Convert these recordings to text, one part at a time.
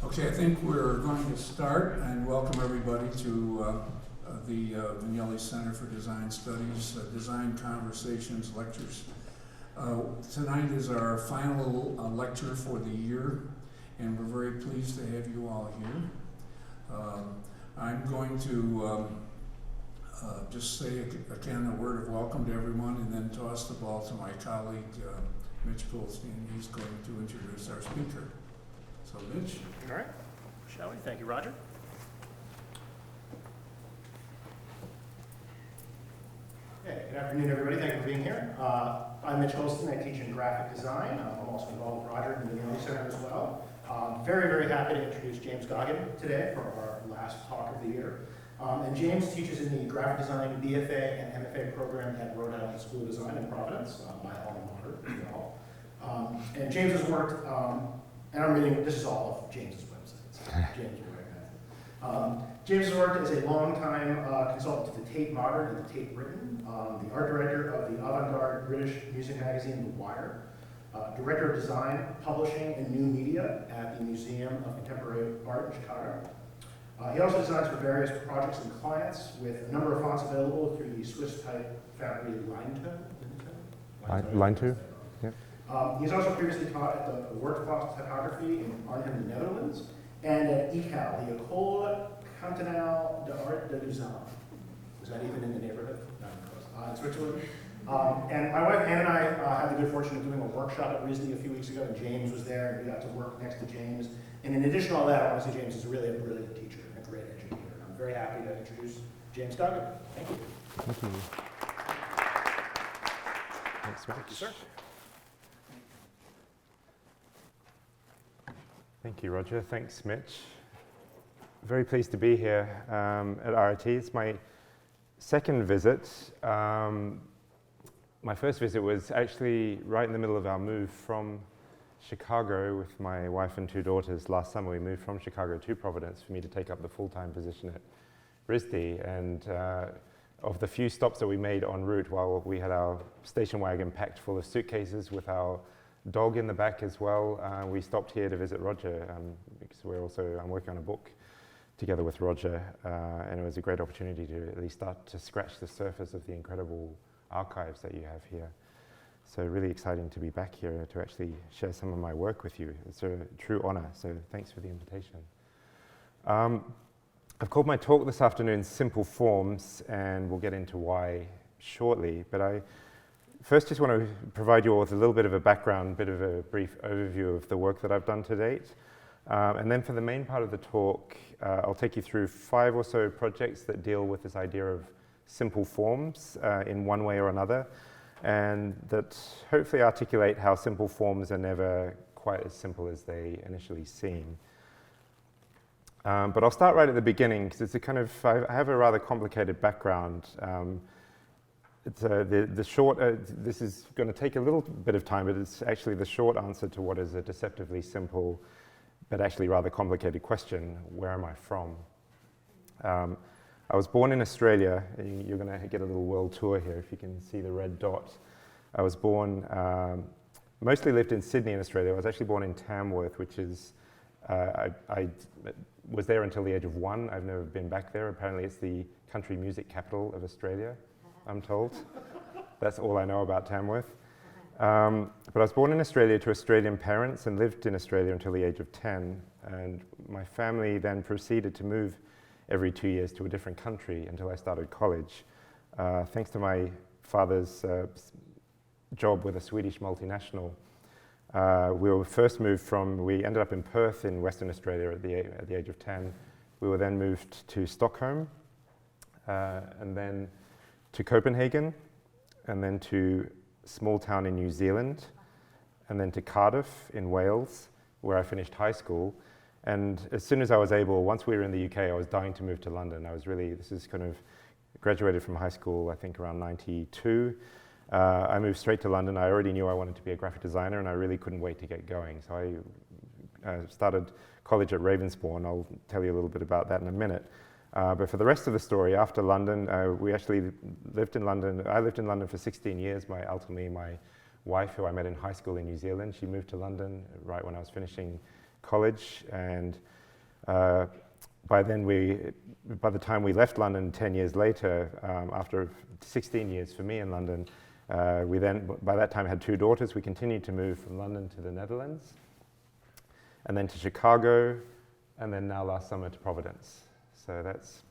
Okay, I think we're going to start and welcome everybody to the Vignelli Center for Design Studies, Design Conversations Lectures. Tonight is our final lecture for the year, and we're very pleased to have you all here. I'm going to just say again a word of welcome to everyone and then toss the ball to my colleague, Mitch Goldstein. He's going to introduce our speaker. So Mitch. All right, shall we? Thank you, Roger. Okay, good afternoon, everybody. Thank you for being here. I'm Mitch Goldstein. I teach in graphic design. I'm also involved with Roger in the Vignelli Center as well. Very, very happy to introduce James Goggin today for our last talk of the year. And James teaches in the graphic design BFA and MFA program at Rhode Island School of Design in Providence, my alma mater, as well. And James has worked, and I'm reading, this is all of James's website, so James will recommend it. James has worked as a long-time consultant to the Tate Modern and the Tate Britain, the art director of the avant-garde British music magazine The Wire, director of design, publishing, and new media at the Museum of Contemporary Art in Chicago. He also designs for various projects and clients with a number of fonts available through the Swiss-type foundry Line2? Yep. He's also previously taught at the Workcloth Typography in Arnhem, the Netherlands, and at ECAL, the École Cantonale d'Art de Lausanne. Was that even in the neighborhood? No, in Switzerland. And my wife Ann and I had the good fortune of doing a workshop at RISD a few weeks ago, and James was there, and we got to work next to James. And in addition to all that, honestly, James is really a brilliant teacher and a great educator. And I'm very happy to introduce James Goggin. Thank you. Thank you. Thanks, Mitch. Thank you, sir. Thank you, Roger. Thanks, Mitch. Very pleased to be here at RIT. It's my second visit. My first visit was actually right in the middle of our move from Chicago with my wife and two daughters. Last summer we moved from Chicago to Providence for me to take up the full-time position at RISD. And of the few stops that we made en route while we had our station wagon packed full of suitcases with our dog in the back as well, we stopped here to visit Roger because I'm working on a book together with Roger, and it was a great opportunity to at least start to scratch the surface of the incredible archives that you have here. So really exciting to be back here to actually share some of my work with you. It's a true honor, so thanks for the invitation. I've called my talk this afternoon Simple Forms, and we'll get into why shortly, but I first just want to provide you all with a little bit of a background, bit of a brief overview of the work that I've done to date. And then for the main part of the talk, I'll take you through 5 or so projects that deal with this idea of simple forms in one way or another, and that hopefully articulate how simple forms are never quite as simple as they initially seem. But I'll start right at the beginning, because it's a kind of, I have a rather complicated background. This is going to take a little bit of time, but it's actually the short answer to what is a deceptively simple, but actually rather complicated question: where am I from? I was born in Australia. You're going to get a little world tour here if you can see the red dot. I was born, mostly lived in Sydney in Australia. I was actually born in Tamworth, which is, I was there until the age of 1. I've never been back there. Apparently it's the country music capital of Australia, I'm told. That's all I know about Tamworth. But I was born in Australia to Australian parents and lived in Australia until the age of 10. And my family then proceeded to move every 2 years to a different country until I started college. Thanks to my father's job with a Swedish multinational, we were first moved we ended up in Perth in Western Australia at the age of 10. We were then moved to Stockholm, and then to Copenhagen, and then to a small town in New Zealand, and then to Cardiff in Wales, where I finished high school. And as soon as I was able, once we were in the UK, I was dying to move to London. Graduated from high school, I think around 92. I moved straight to London. I already knew I wanted to be a graphic designer, and I really couldn't wait to get going. So I started college at Ravensbourne. I'll tell you a little bit about that in a minute. But for the rest of the story, after London, we actually lived in London. I lived in London for 16 years. Ultimately, my wife, who I met in high school in New Zealand, she moved to London right when I was finishing college, and By the time we left London 10 years later, after 16 years for me in London, we then, by that time, had 2 daughters. We continued to move from London to the Netherlands, and then to Chicago, and then now last summer to Providence. So that's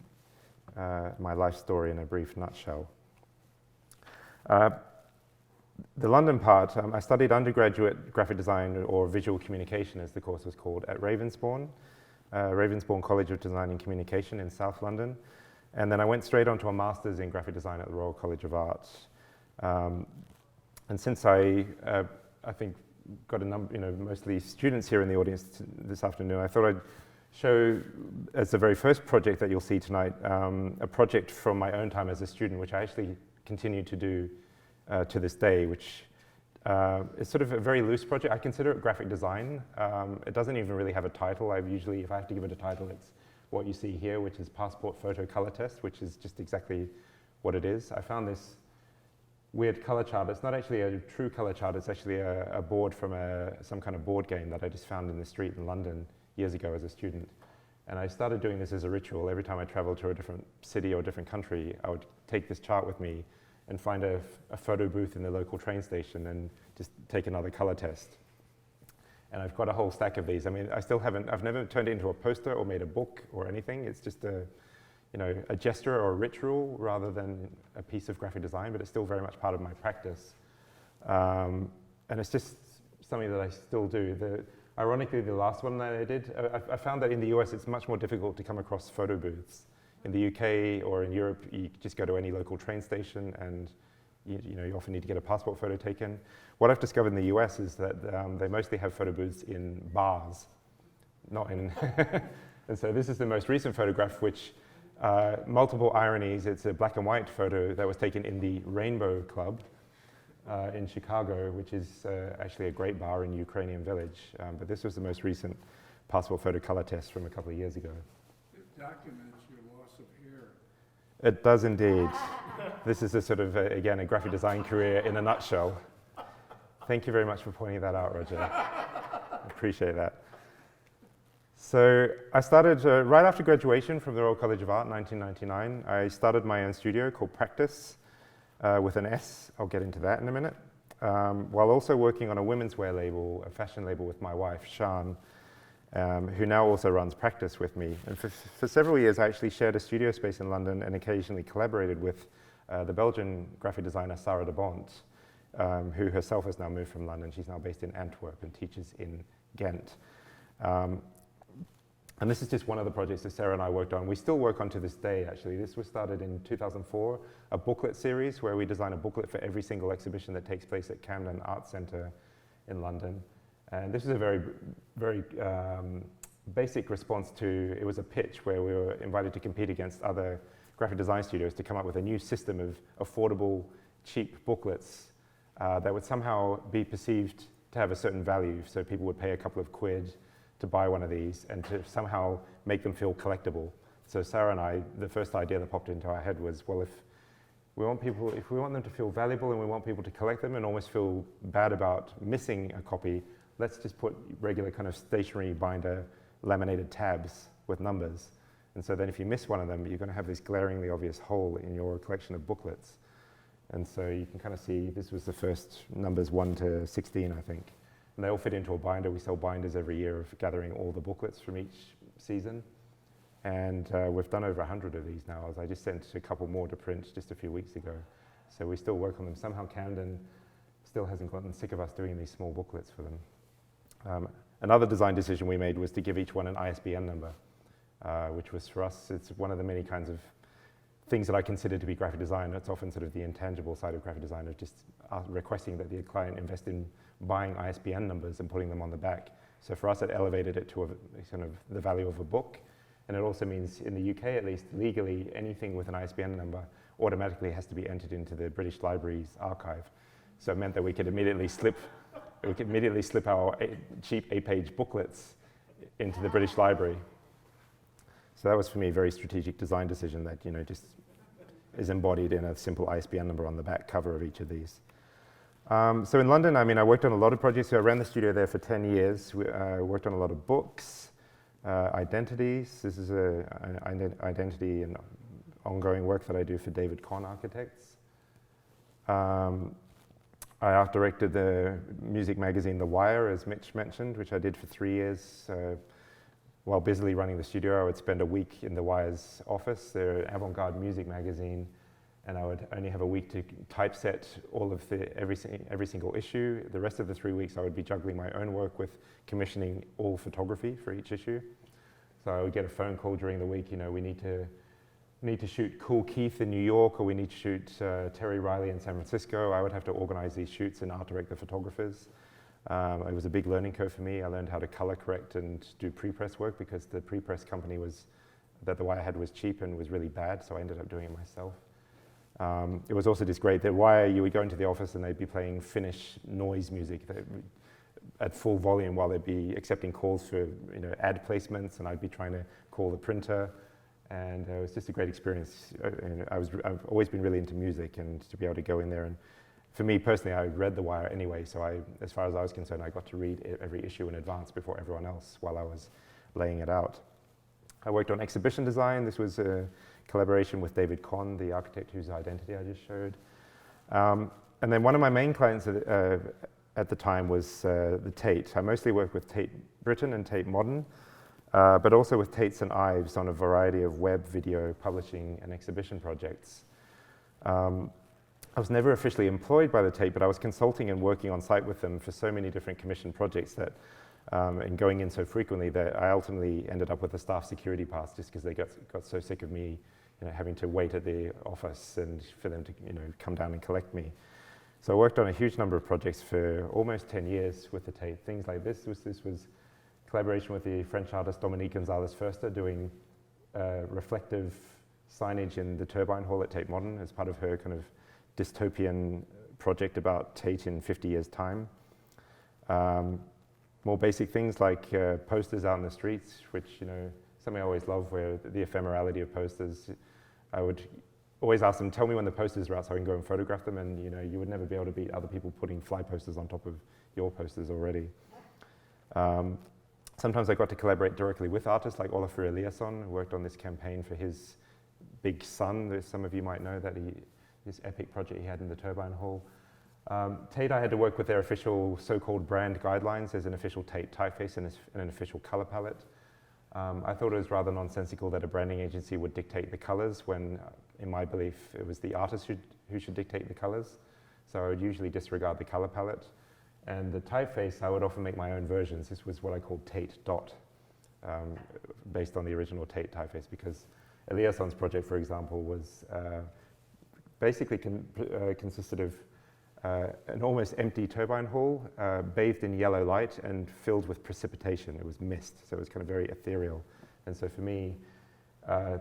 my life story in a brief nutshell. The London part, I studied undergraduate graphic design, or visual communication as the course was called, at Ravensbourne College of Design and Communication in South London. And then I went straight on to a master's in graphic design at the Royal College of Art. And since I think got a number, mostly students here in the audience this afternoon, I thought I'd show, as the very first project that you'll see tonight, a project from my own time as a student, which I actually continue to do to this day, which is sort of a very loose project. I consider it graphic design. It doesn't even really have a title. If I have to give it a title, it's what you see here, which is Passport Photo Color Test, which is just exactly what it is. I found this weird color chart. It's not actually a true color chart. It's actually a board from some kind of board game that I just found in the street in London years ago as a student. And I started doing this as a ritual. Every time I traveled to a different city or a different country, I would take this chart with me and find a photo booth in the local train station and just take another color test. And I've got a whole stack of these. I mean, I've never turned it into a poster or made a book or anything. It's just a gesture or a ritual rather than a piece of graphic design, but it's still very much part of my practice. And it's just something that I still do. Ironically, the last one that I did, I found that in the US, it's much more difficult to come across photo booths. In the UK or in Europe, you just go to any local train station and you often need to get a passport photo taken. What I've discovered in the US is that they mostly have photo booths in bars, not in... And so this is the most recent photograph, which, multiple ironies, it's a black and white photo that was taken in the Rainbow Club in Chicago, which is actually a great bar in Ukrainian Village. But this was the most recent passport photo color test from a couple of years ago. It documents your loss of hair. It does indeed. This is a sort of, again, a graphic design career in a nutshell. Thank you very much for pointing that out, Roger. I appreciate that. So I started, right after graduation from the Royal College of Art in 1999, I started my own studio called Practise, with an S. I'll get into that in a minute. While also working on a women's wear label, a fashion label with my wife, Sian, who now also runs Practise with me. And for several years, I actually shared a studio space in London and occasionally collaborated with the Belgian graphic designer Sarah de Bont, who herself has now moved from London. She's now based in Antwerp and teaches in Ghent. And this is just one of the projects that Sarah and I worked on. We still work on to this day, actually. This was started in 2004, a booklet series where we design a booklet for every single exhibition that takes place at Camden Art Centre in London. And this is a very, very basic response to, it was a pitch where we were invited to compete against other graphic design studios to come up with a new system of affordable, cheap booklets that would somehow be perceived to have a certain value. So people would pay a couple of quid to buy one of these and to somehow make them feel collectible. So Sarah and I, the first idea that popped into our head was, well, if we want them to feel valuable and we want people to collect them and almost feel bad about missing a copy, let's just put regular kind of stationery binder laminated tabs with numbers. And so then if you miss one of them, you're going to have this glaringly obvious hole in your collection of booklets. And so you can kind of see this was the first numbers 1 to 16, I think. And they all fit into a binder. We sell binders every year of gathering all the booklets from each season. And we've done over 100 of these now, as I just sent a couple more to print just a few weeks ago. So we still work on them. Somehow Camden still hasn't gotten sick of us doing these small booklets for them. Another design decision we made was to give each one an ISBN number, which was for us, it's one of the many kinds of things that I consider to be graphic design. It's often sort of the intangible side of graphic design of just requesting that the client invest in buying ISBN numbers and putting them on the back. So for us, it elevated it to a kind of the value of a book. And it also means, in the UK at least, legally, anything with an ISBN number automatically has to be entered into the British Library's archive. So it meant that we could immediately slip our cheap 8-page booklets into the British Library. So that was, for me, a very strategic design decision that, just is embodied in a simple ISBN number on the back cover of each of these. So in London, I worked on a lot of projects. So I ran the studio there for 10 years. I worked on a lot of books. identities. This is an identity and ongoing work that I do for David Conn Architects. I art directed the music magazine The Wire, as Mitch mentioned, which I did for 3 years. While busily running the studio, I would spend a week in The Wire's office. They're an avant-garde music magazine, and I would only have a week to typeset all of every single issue. The rest of the 3 weeks, I would be juggling my own work with commissioning all photography for each issue. So I would get a phone call during the week, you know, we need to shoot Cool Keith in New York, or we need to shoot Terry Riley in San Francisco. I would have to organize these shoots and art direct the photographers. It was a big learning curve for me. I learned how to color correct and do pre-press work because the pre-press company that The Wire had was cheap and was really bad, so I ended up doing it myself. It was also just great. The Wire, you would go into the office and they'd be playing Finnish noise music at full volume while they'd be accepting calls for, you know, ad placements, and I'd be trying to call the printer. And it was just a great experience. I've always been really into music, and to be able to go in there, and for me personally, I read The Wire anyway, so as far as I was concerned, I got to read every issue in advance before everyone else while I was laying it out. I worked on exhibition design. This was a collaboration with David Conn, the architect whose identity I just showed. And then one of my main clients at the time was the Tate. I mostly worked with Tate Britain and Tate Modern, but also with Tate St. Ives on a variety of web, video, publishing, and exhibition projects. I was never officially employed by the Tate, but I was consulting and working on site with them for so many different commission projects that, and going in so frequently, that I ultimately ended up with a staff security pass just because they got so sick of me, you know, having to wait at the office and for them to, you know, come down and collect me. So I worked on a huge number of projects for almost 10 years with the Tate. Things like this was collaboration with the French artist Dominique Gonzalez-Foerster doing reflective signage in the Turbine Hall at Tate Modern as part of her kind of dystopian project about Tate in 50 years' time. More basic things like posters out in the streets, which, you know, something I always love, where the ephemerality of posters. I would always ask them, tell me when the posters are out so I can go and photograph them, and, you know, you would never be able to beat other people putting fly posters on top of your posters already. Sometimes I got to collaborate directly with artists like Olafur Eliasson, who worked on this campaign for his big son. Some of you might know that this epic project he had in the Turbine Hall. Tate, I had to work with their official so-called brand guidelines. There's an official Tate typeface and an official color palette. I thought it was rather nonsensical that a branding agency would dictate the colors when, in my belief, it was the artist who should dictate the colors. So I would usually disregard the color palette. And the typeface, I would often make my own versions. This was what I called Tate Dot, based on the original Tate typeface, because Eliasson's project, for example, was basically consisted of an almost empty turbine hall, bathed in yellow light and filled with precipitation. It was mist, so it was kind of very ethereal. And so for me,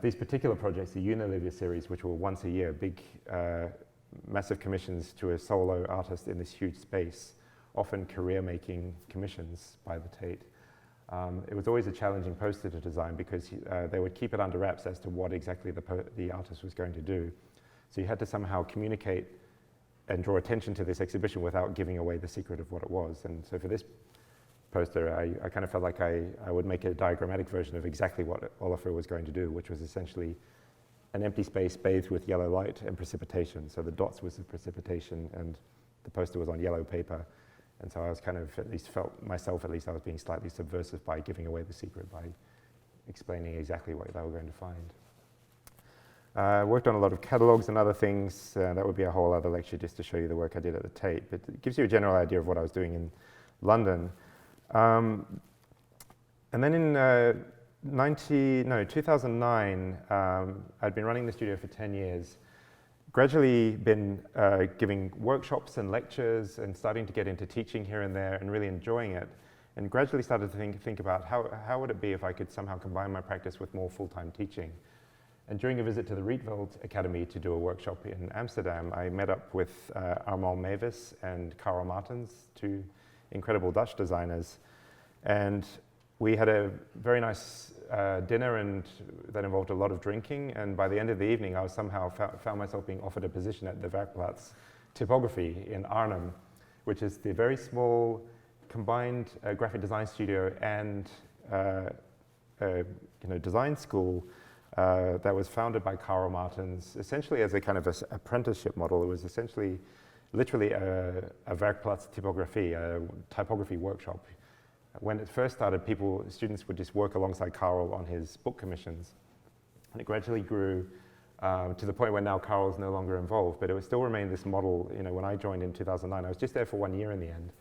these particular projects, the Unilever series, which were once a year, big, massive commissions to a solo artist in this huge space, often career-making commissions by the Tate. It was always a challenging poster to design because they would keep it under wraps as to what exactly the artist was going to do. So you had to somehow communicate and draw attention to this exhibition without giving away the secret of what it was. And so for this poster, I kind of felt like I would make a diagrammatic version of exactly what Olafur was going to do, which was essentially an empty space bathed with yellow light and precipitation. So the dots was the precipitation, and the poster was on yellow paper. And so I was kind of, I was being slightly subversive by giving away the secret, by explaining exactly what they were going to find. I worked on a lot of catalogs and other things. That would be a whole other lecture just to show you the work I did at the Tate, but it gives you a general idea of what I was doing in London. And then in 2009, I'd been running the studio for 10 years, gradually been giving workshops and lectures and starting to get into teaching here and there and really enjoying it, and gradually started to think about how would it be if I could somehow combine my practice with more full-time teaching. And during a visit to the Rietveld Academy to do a workshop in Amsterdam, I met up with Armand Mavis and Karel Martens, two incredible Dutch designers. And we had a very nice dinner, and that involved a lot of drinking. And by the end of the evening, I was somehow found myself being offered a position at the Werkplaats Typography in Arnhem, which is the very small combined graphic design studio and design school that was founded by Karl Martens, essentially as a kind of apprenticeship model. It was essentially, literally a Werkplatz Typografie, a typography workshop. When it first started, students would just work alongside Karl on his book commissions. And it gradually grew to the point where now Karl's no longer involved, but it would still remain this model. When I joined in 2009, I was just there for 1 year in the end,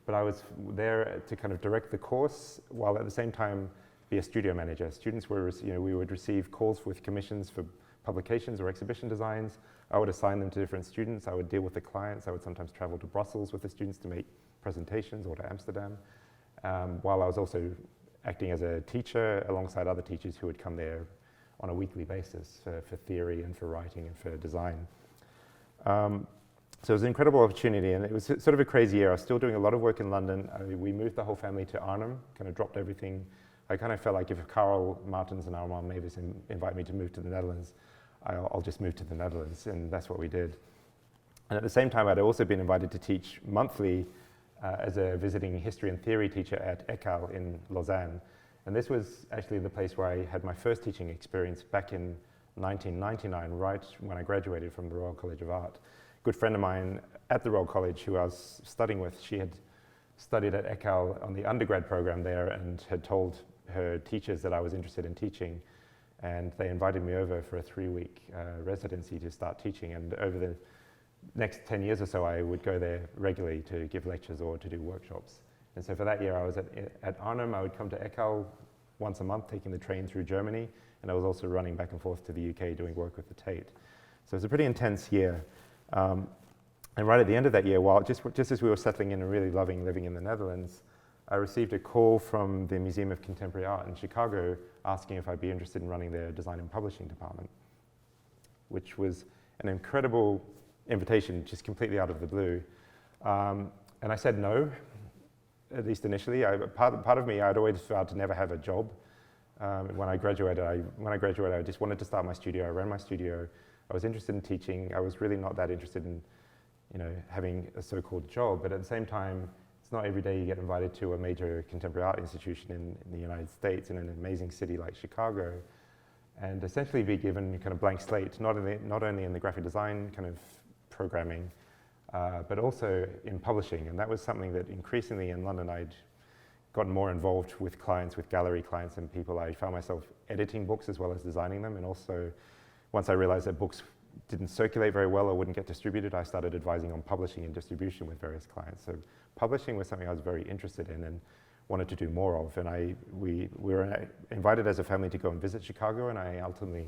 but I was there to kind of direct the course while at the same time be a studio manager. Students were, we would receive calls with commissions for publications or exhibition designs. I would assign them to different students. I would deal with the clients. I would sometimes travel to Brussels with the students to make presentations, or to Amsterdam, while I was also acting as a teacher alongside other teachers who would come there on a weekly basis for theory and for writing and for design. So it was an incredible opportunity, and it was sort of a crazy year. I was still doing a lot of work in London. We moved the whole family to Arnhem, kind of dropped everything. I kind of felt like if Karl Martens and Armand Mavis invite me to move to the Netherlands, I'll just move to the Netherlands, and that's what we did. And at the same time, I'd also been invited to teach monthly as a visiting history and theory teacher at ECAL in Lausanne. And this was actually the place where I had my first teaching experience back in 1999, right when I graduated from the Royal College of Art. A good friend of mine at the Royal College who I was studying with, she had studied at ECAL on the undergrad program there and had told her teachers that I was interested in teaching, and they invited me over for a 3-week residency to start teaching. And over the next 10 years or so, I would go there regularly to give lectures or to do workshops. And so for that year, I was at Arnhem. I would come to ECAL once a month, taking the train through Germany, and I was also running back and forth to the UK doing work with the Tate. So it was a pretty intense year. And right at the end of that year, just as we were settling in and really loving living in the Netherlands, I received a call from the Museum of Contemporary Art in Chicago asking if I'd be interested in running their design and publishing department, which was an incredible invitation, just completely out of the blue. And I said no, at least initially. Part of me, I'd always vowed to never have a job. When I graduated, I just wanted to start my studio. I ran my studio. I was interested in teaching. I was really not that interested in, having a so-called job. But at the same time, it's not every day you get invited to a major contemporary art institution in the United States, in an amazing city like Chicago, and essentially be given kind of blank slate, not only in the graphic design kind of programming, but also in publishing. And that was something that increasingly in London I'd gotten more involved with clients, with gallery clients and people. I found myself editing books as well as designing them. And also, once I realized that books didn't circulate very well or wouldn't get distributed, I started advising on publishing and distribution with various clients. So publishing was something I was very interested in and wanted to do more of. And we were invited as a family to go and visit Chicago, and I ultimately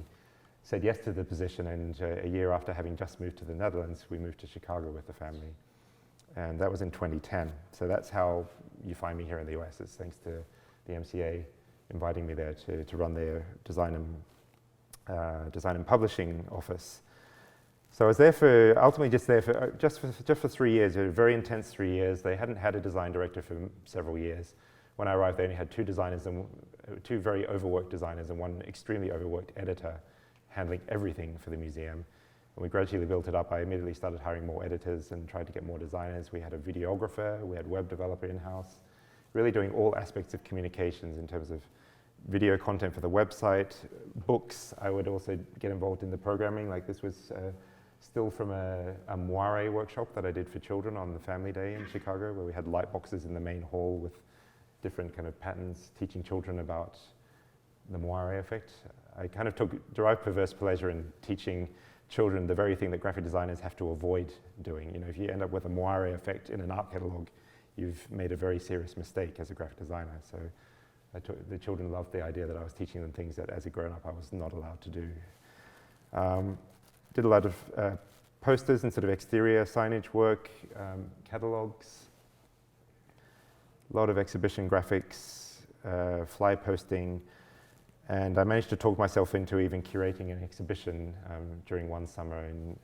said yes to the position. And a year after having just moved to the Netherlands, we moved to Chicago with the family. And that was in 2010. So that's how you find me here in the US, is thanks to the MCA inviting me there to run their design and publishing office. So I was there ultimately just for 3 years, a very intense 3 years. They hadn't had a design director for several years. When I arrived, they only had 2 designers, and 2 very overworked designers and 1 extremely overworked editor handling everything for the museum. And we gradually built it up. I immediately started hiring more editors and tried to get more designers. We had a videographer, we had web developer in-house, really doing all aspects of communications in terms of video content for the website, books. I would also get involved in the programming. Like this was still from a moire workshop that I did for children on the Family Day in Chicago, where we had light boxes in the main hall with different kind of patterns, teaching children about the moire effect. I kind of derived perverse pleasure in teaching children the very thing that graphic designers have to avoid doing. If you end up with a moire effect in an art catalog, you've made a very serious mistake as a graphic designer. So the children loved the idea that I was teaching them things that as a grown-up I was not allowed to do. Did a lot of posters and sort of exterior signage work, catalogs, a lot of exhibition graphics, fly posting, and I managed to talk myself into even curating an exhibition during one summer in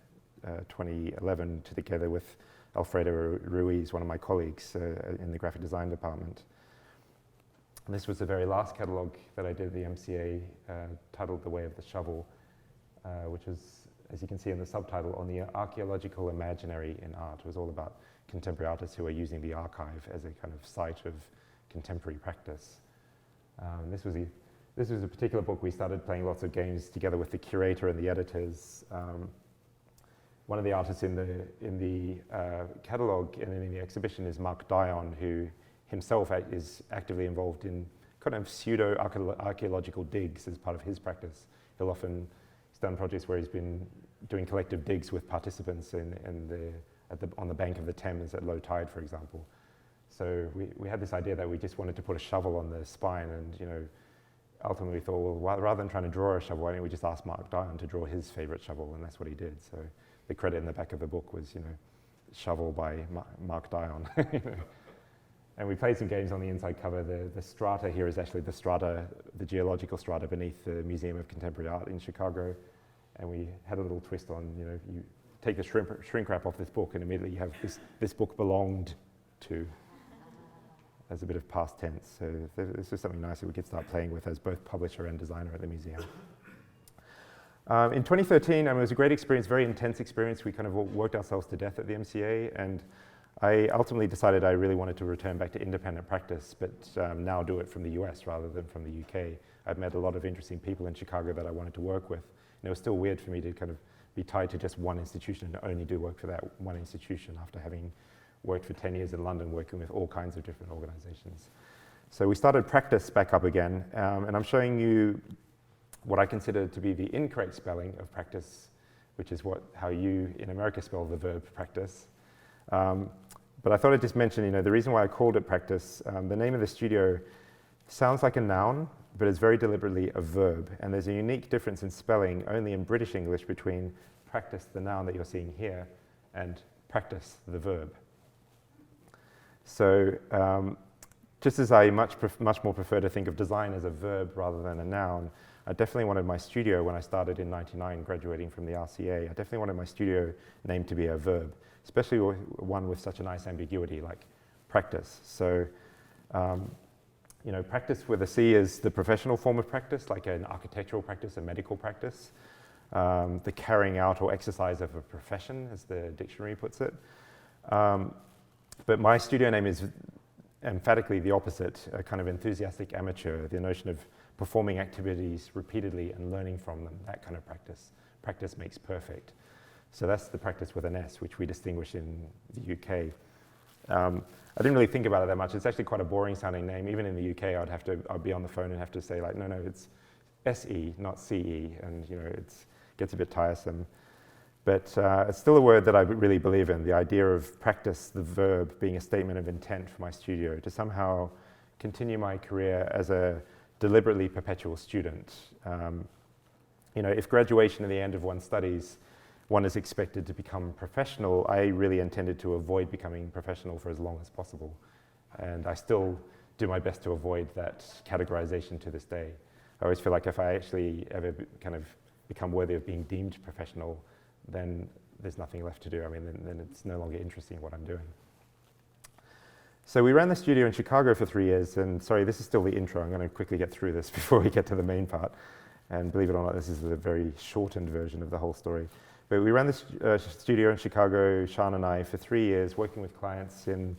2011 together with Alfredo Ruiz, one of my colleagues in the graphic design department. And this was the very last catalogue that I did at the MCA, titled The Way of the Shovel, which was, as you can see in the subtitle, on the archaeological imaginary in art. It was all about contemporary artists who are using the archive as a kind of site of contemporary practice. This was this was a particular book we started playing lots of games together with the curator and the editors. One of the artists in the catalogue and in the exhibition is Mark Dion, who himself is actively involved in kind of pseudo-archaeological digs as part of his practice. He's done projects where he's been doing collective digs with participants on the bank of the Thames at low tide, for example. So we had this idea that we just wanted to put a shovel on the spine, and ultimately thought, well, rather than trying to draw a shovel, why don't we just ask Mark Dion to draw his favorite shovel, and that's what he did. So the credit in the back of the book was, shovel by Mark Dion. And we played some games on the inside cover. The strata here is actually the geological strata beneath the Museum of Contemporary Art in Chicago. And we had a little twist on, you take the shrink wrap off this book and immediately you have this book belonged to, as a bit of past tense. So this is something nice that we could start playing with as both publisher and designer at the museum. In 2013, it was a great experience, very intense experience. We kind of worked ourselves to death at the MCA, and I ultimately decided I really wanted to return back to independent practice, but now do it from the US rather than from the UK. I'd met a lot of interesting people in Chicago that I wanted to work with, and it was still weird for me to kind of be tied to just one institution and only do work for that one institution after having worked for 10 years in London working with all kinds of different organizations. So we started Practice back up again, and I'm showing you what I consider to be the incorrect spelling of practice, which is how you in America spell the verb practice. But I thought I'd just mention, the reason why I called it Practice, the name of the studio sounds like a noun, but it's very deliberately a verb. And there's a unique difference in spelling only in British English between practice, the noun that you're seeing here, and practice, the verb. So just as I much more prefer to think of design as a verb rather than a noun, I definitely wanted my studio, when I started in '99, graduating from the RCA, I definitely wanted my studio name to be a verb, especially one with such a nice ambiguity like practice. So, practice with a C is the professional form of practice, like an architectural practice, a medical practice, the carrying out or exercise of a profession, as the dictionary puts it. But my studio name is emphatically the opposite, a kind of enthusiastic amateur, the notion of performing activities repeatedly and learning from them, that kind of practice. Practice makes perfect. So that's the practice with an S, which we distinguish in the UK. I didn't really think about it that much. It's actually quite a boring sounding name. Even in the UK, I'd be on the phone and have to say like, no, it's SE, not CE, and it gets a bit tiresome. But it's still a word that I really believe in, the idea of practice, the verb, being a statement of intent for my studio, to somehow continue my career as a deliberately perpetual student. If graduation at the end of one's studies, one is expected to become professional, I really intended to avoid becoming professional for as long as possible. And I still do my best to avoid that categorization to this day. I always feel like if I actually ever kind of become worthy of being deemed professional, then there's nothing left to do. I mean, then it's no longer interesting what I'm doing. So we ran the studio in Chicago for 3 years, and sorry, this is still the intro. I'm going to quickly get through this before we get to the main part. And believe it or not, this is a very shortened version of the whole story. But we ran the studio in Chicago, Sean and I, for 3 years, working with clients in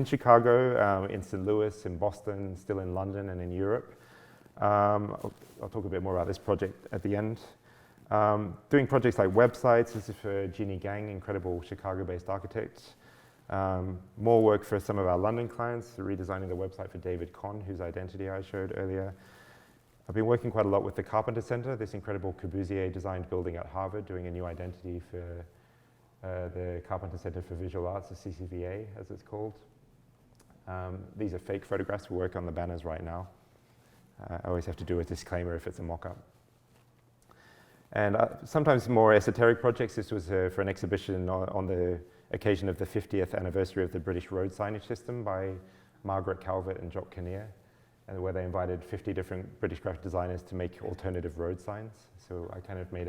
Chicago, in St. Louis, in Boston, still in London, and in Europe. I'll talk a bit more about this project at the end. Doing projects like websites. This is for Jeannie Gang, incredible Chicago-based architect. More work for some of our London clients, redesigning the website for David Conn, whose identity I showed earlier. I've been working quite a lot with the Carpenter Center, this incredible Corbusier-designed building at Harvard, doing a new identity for the Carpenter Center for Visual Arts, the CCVA, as it's called. These are fake photographs. We work on the banners right now. I always have to do a disclaimer if it's a mock-up. And sometimes more esoteric projects. This was for an exhibition on the occasion of the 50th anniversary of the British road signage system by Margaret Calvert and Jock Kinnear, and where they invited 50 different British graphic designers to make alternative road signs. So I kind of made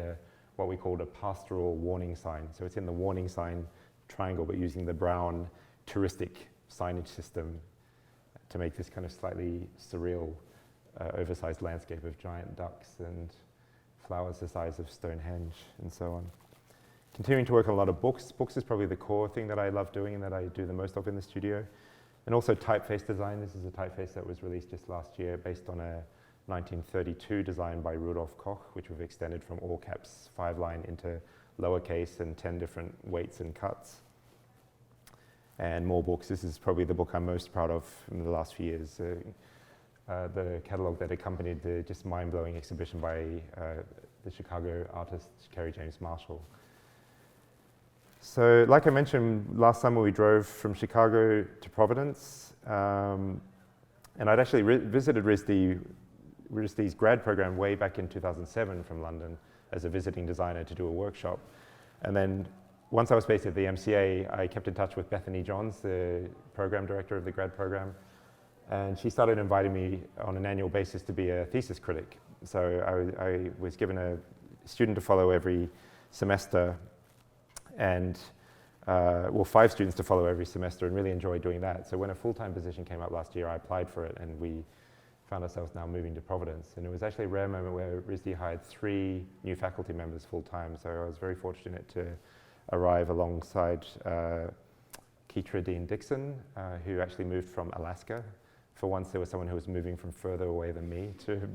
what we called a pastoral warning sign. So it's in the warning sign triangle, but using the brown touristic signage system to make this kind of slightly surreal, oversized landscape of giant ducks and flowers the size of Stonehenge and so on. Continuing to work on a lot of books. Books is probably the core thing that I love doing and that I do the most of in the studio. And also typeface design. This is a typeface that was released just last year based on a 1932 design by Rudolf Koch, which we've extended from all caps 5-line into lowercase and 10 different weights and cuts. And more books. This is probably the book I'm most proud of in the last few years. The catalog that accompanied the just mind-blowing exhibition by the Chicago artist Kerry James Marshall. So, like I mentioned, last summer we drove from Chicago to Providence, and I'd actually visited RISD's grad program way back in 2007 from London as a visiting designer to do a workshop. And then once I was based at the MCA, I kept in touch with Bethany Johns, the program director of the grad program, and she started inviting me on an annual basis to be a thesis critic. So I was given a student to follow every semester, and 5 students to follow every semester, and really enjoyed doing that. So when a full-time position came up last year, I applied for it, and we found ourselves now moving to Providence. And it was actually a rare moment where RISD hired 3 new faculty members full-time, so I was very fortunate to arrive alongside Keitra Dean Dixon, who actually moved from Alaska. For once, there was someone who was moving from further away than me to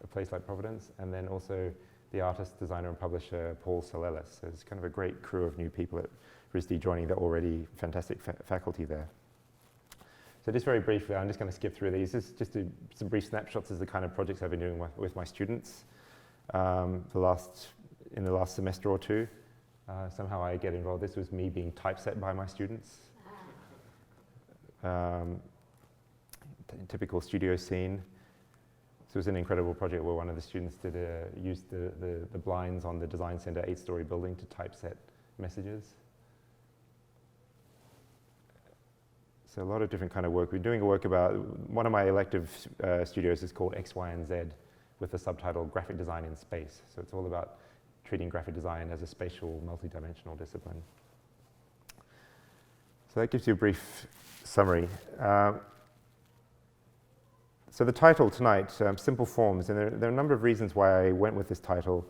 a place like Providence, and then also the artist, designer, and publisher Paul Salelis. So it's kind of a great crew of new people at RISD joining the already fantastic faculty there. So just very briefly, I'm just going to skip through these. This is just some brief snapshots of the kind of projects I've been doing with my students in the last semester or two. Somehow I get involved. This was me being typeset by my students. Typical studio scene. This was an incredible project where one of the students used the blinds on the Design Center 8-story building to typeset messages. So a lot of different kind of work. We're doing a work about, one of my elective studios is called X, Y, and Z, with the subtitle Graphic Design in Space. So it's all about treating graphic design as a spatial, multi-dimensional discipline. So that gives you a brief summary. So the title tonight, Simple Forms, and there are a number of reasons why I went with this title.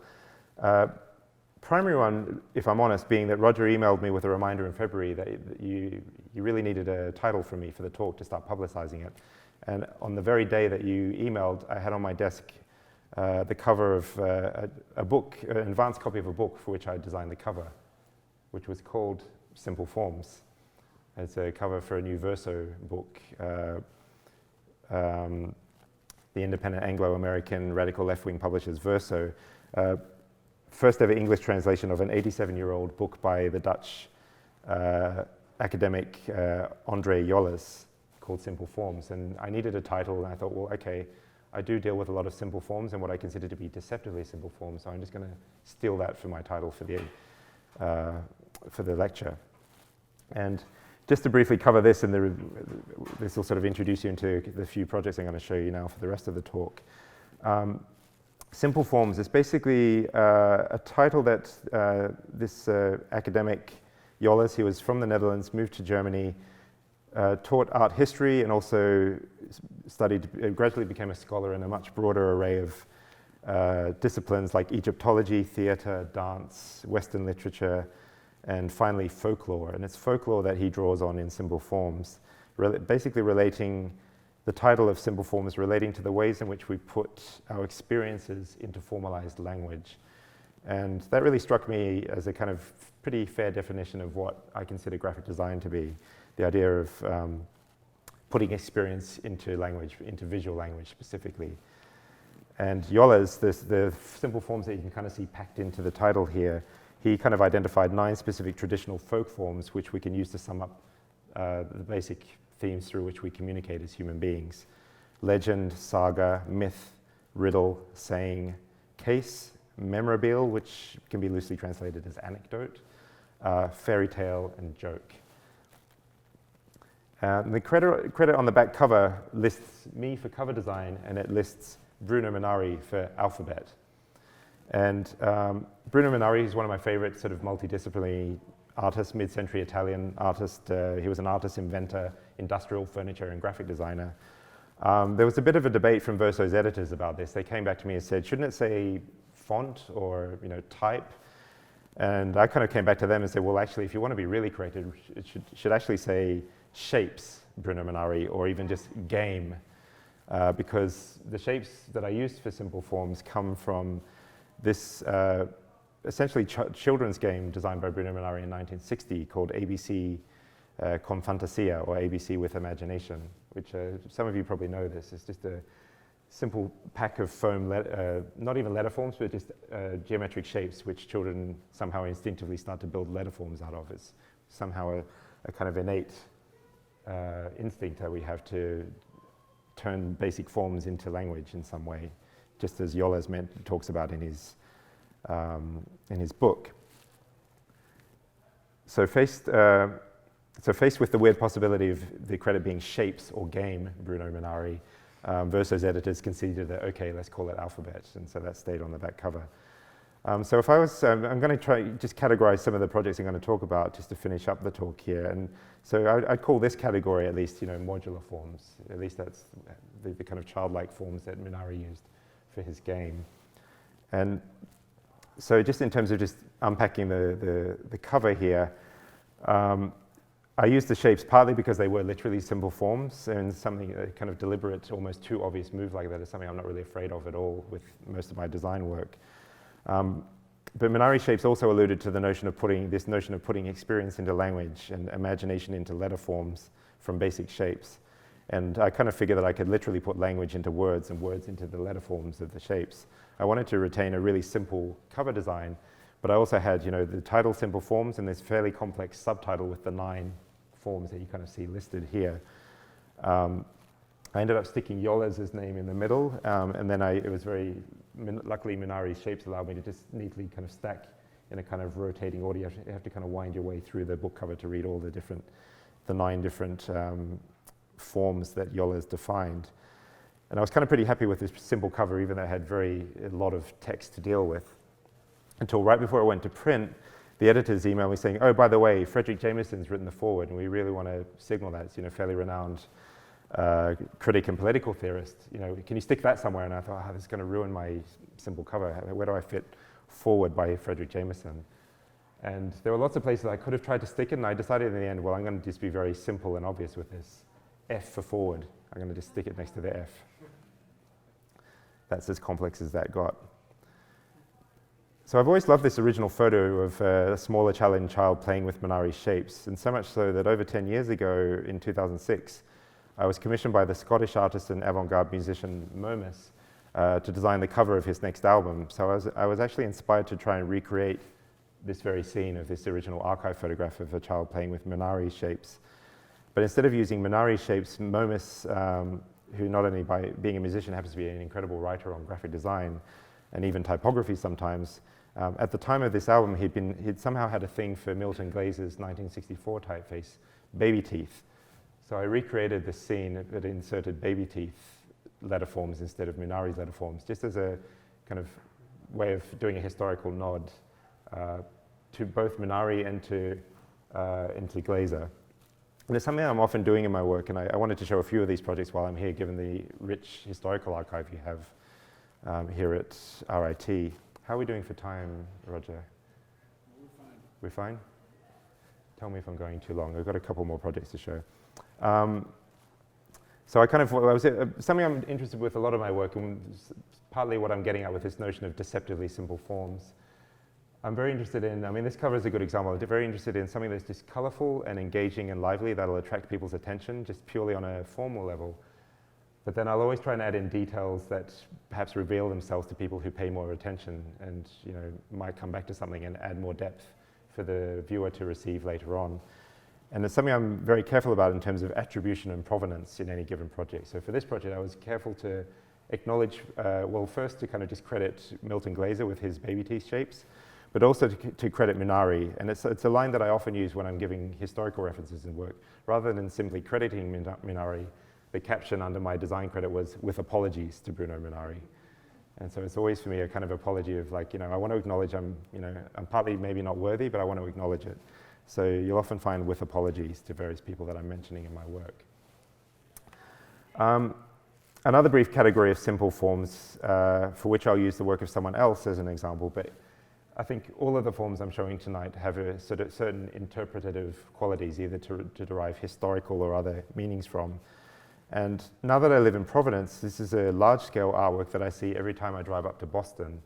Primary one, if I'm honest, being that Roger emailed me with a reminder in February that you really needed a title for me for the talk to start publicizing it. And on the very day that you emailed, I had on my desk the cover of a book, an advanced copy of a book for which I designed the cover, which was called Simple Forms. It's a cover for a new Verso book, the independent Anglo-American radical left-wing publishers Verso. First ever English translation of an 87-year-old book by the Dutch academic André Jolles called Simple Forms. And I needed a title, and I thought, well, okay, I do deal with a lot of simple forms and what I consider to be deceptively simple forms, so I'm just going to steal that for my title for the lecture. And just to briefly cover this, and this will sort of introduce you into the few projects I'm going to show you now for the rest of the talk. Simple Forms is basically a title that this academic, Jolles, he was from the Netherlands, moved to Germany, taught art history, and also gradually became a scholar in a much broader array of disciplines like Egyptology, theater, dance, Western literature, and finally folklore. And it's folklore that he draws on in Simple Forms, basically relating the title of Simple Forms relating to the ways in which we put our experiences into formalized language. And that really struck me as a kind of pretty fair definition of what I consider graphic design to be, the idea of putting experience into language, into visual language specifically. And Jolles, the Simple Forms that you can kind of see packed into the title here, he kind of identified 9 specific traditional folk forms which we can use to sum up the basic themes through which we communicate as human beings. Legend, saga, myth, riddle, saying, case, memorable, which can be loosely translated as anecdote, fairy tale, and joke. The credit on the back cover lists me for cover design, and it lists Bruno Munari for alphabet. And Bruno Munari is one of my favorite sort of multidisciplinary artists, mid-century Italian artist. He was an artist, inventor, industrial furniture, and graphic designer. There was a bit of a debate from Verso's editors about this. They came back to me and said, shouldn't it say font or type? And I kind of came back to them and said, well, actually, if you want to be really creative, it should actually say shapes, Bruno Munari, or even just game. because the shapes that I used for simple forms come from this essentially children's game designed by Bruno Minari in 1960 called ABC con Fantasia, or ABC with Imagination, which some of you probably know this. It's just a simple pack of foam, not even letter forms, but just geometric shapes which children somehow instinctively start to build letter forms out of. It's somehow a kind of innate instinct that we have to turn basic forms into language in some way, just as Yolles talks about in his book. So faced with the weird possibility of the credit being shapes or game, Bruno Minari, Verso's editors conceded that, okay, let's call it alphabet, and so that stayed on the back cover. So if I was, I'm going to try just categorize some of the projects I'm going to talk about just to finish up the talk here. And so I'd call this category at least, modular forms. At least that's the kind of childlike forms that Minari used for his game. And so just in terms of just unpacking the cover here, I used the shapes partly because they were literally simple forms, and something a kind of deliberate, almost too obvious move like that is something I'm not really afraid of at all with most of my design work. But Minari shapes also alluded to the notion of putting experience into language and imagination into letter forms from basic shapes. And I kind of figured that I could literally put language into words and words into the letter forms of the shapes. I wanted to retain a really simple cover design, but I also had, the title simple forms and this fairly complex subtitle with the 9 forms that you kind of see listed here. I ended up sticking Yolles' name in the middle, and then it was luckily Minari's shapes allowed me to just neatly kind of stack in a kind of rotating order. You have to kind of wind your way through the book cover to read all the 9 different forms that Yolles defined. And I was kind of pretty happy with this simple cover, even though it had a lot of text to deal with, until right before I went to print. The editors emailed me saying, oh, by the way, Frederick Jameson's written the foreword, and we really want to signal that. It's fairly renowned critic and political theorist. Can you stick that somewhere? And I thought, this is going to ruin my simple cover. Where do I fit foreword by Frederick Jameson? And there were lots of places I could have tried to stick it, and I decided in the end, well, I'm going to just be very simple and obvious with this. F for forward. I'm going to just stick it next to the F. That's as complex as that got. So I've always loved this original photo of a small Italian child playing with Minari's shapes, and so much so that over 10 years ago, in 2006, I was commissioned by the Scottish artist and avant-garde musician Momus to design the cover of his next album. So I was actually inspired to try and recreate this very scene of this original archive photograph of a child playing with Minari's shapes. But instead of using Minari's shapes, Momus, who not only by being a musician happens to be an incredible writer on graphic design and even typography sometimes, at the time of this album, he'd somehow had a thing for Milton Glazer's 1964 typeface, Baby Teeth. So I recreated this scene that inserted Baby Teeth letter forms instead of Minari's letter forms, just as a kind of way of doing a historical nod to both Minari and to Glazer. And it's something I'm often doing in my work, and I wanted to show a few of these projects while I'm here, given the rich historical archive you have here at RIT. How are we doing for time, Roger? We're fine. We're fine? Tell me if I'm going too long. I've got a couple more projects to show. So something I'm interested with a lot of my work, and partly what I'm getting at with this notion of deceptively simple forms. I'm very interested in, this cover is a good example. I'm very interested in something that's just colorful and engaging and lively that'll attract people's attention just purely on a formal level. But then I'll always try and add in details that perhaps reveal themselves to people who pay more attention and might come back to something and add more depth for the viewer to receive later on. And it's something I'm very careful about in terms of attribution and provenance in any given project. So for this project, I was careful to acknowledge, first to kind of discredit Milton Glaser with his baby teeth shapes, but also to credit Minari. And it's a line that I often use when I'm giving historical references in work. Rather than simply crediting Minari, the caption under my design credit was, with apologies to Bruno Minari. And so it's always for me a kind of apology of I want to acknowledge I'm partly maybe not worthy, but I want to acknowledge it. So you'll often find with apologies to various people that I'm mentioning in my work. Another brief category of simple forms for which I'll use the work of someone else as an example, but I think all of the forms I'm showing tonight have a sort of certain interpretative qualities, either to derive historical or other meanings from. And now that I live in Providence, this is a large-scale artwork that I see every time I drive up to Boston.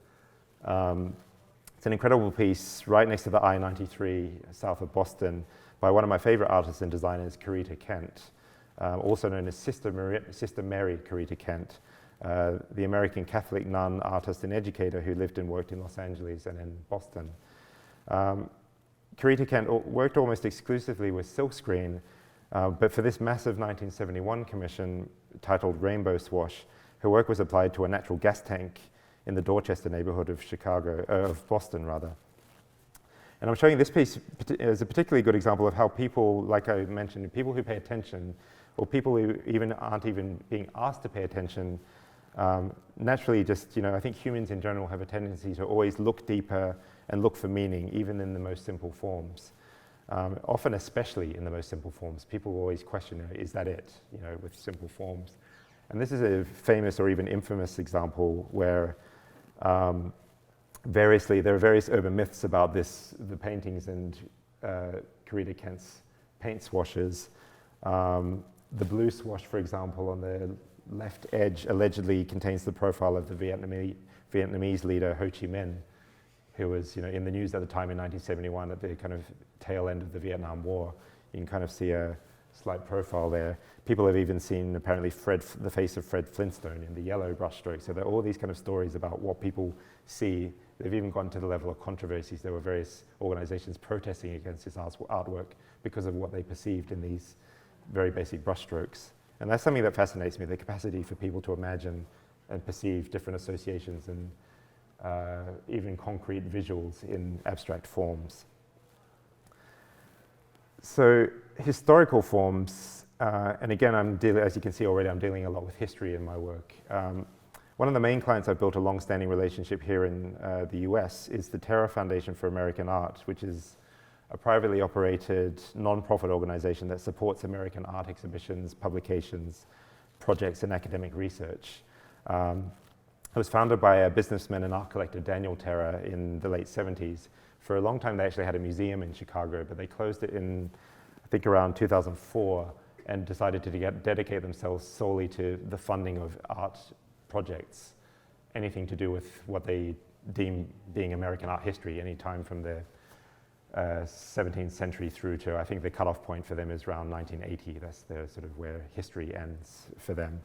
It's an incredible piece right next to the I-93 south of Boston by one of my favorite artists and designers, Carita Kent, also known as Sister Mary Carita Kent, the American Catholic nun, artist, and educator who lived and worked in Los Angeles and in Boston. Carita Kent worked almost exclusively with silkscreen, but for this massive 1971 commission titled Rainbow Swash, her work was applied to a natural gas tank in the Dorchester neighborhood of Boston rather. And I'm showing this piece as a particularly good example of how people, like I mentioned, people who pay attention, or people who aren't even being asked to pay attention, naturally just, I think humans in general have a tendency to always look deeper and look for meaning, even in the most simple forms. Often, especially in the most simple forms, people always question, is that it, with simple forms? And this is a famous or even infamous example where there are various urban myths about the paintings and Carita Kent's paint swashes. The blue swash, for example, on the left edge allegedly contains the profile of the Vietnamese leader Ho Chi Minh, who was in the news at the time in 1971 at the kind of tail end of the Vietnam War. You can kind of see a slight profile there. People have even seen apparently the face of Fred Flintstone in the yellow brushstroke. So there are all these kind of stories about what people see. They've even gone to the level of controversies. There were various organizations protesting against this artwork because of what they perceived in these very basic brushstrokes. And that's something that fascinates me, the capacity for people to imagine and perceive different associations and even concrete visuals in abstract forms. So historical forms, and again, as you can see already, I'm dealing a lot with history in my work. One of the main clients I've built a long-standing relationship here in the US is the Terra Foundation for American Art, which is a privately operated non-profit organization that supports American art exhibitions, publications, projects, and academic research. It was founded by a businessman and art collector, Daniel Terra, in the late 70s. For a long time, they actually had a museum in Chicago, but they closed it in, I think, around 2004, and decided to dedicate themselves solely to the funding of art projects, anything to do with what they deem being American art history, any time from the 17th century through to, I think the cutoff point for them is around 1980. That's the sort of where history ends for them.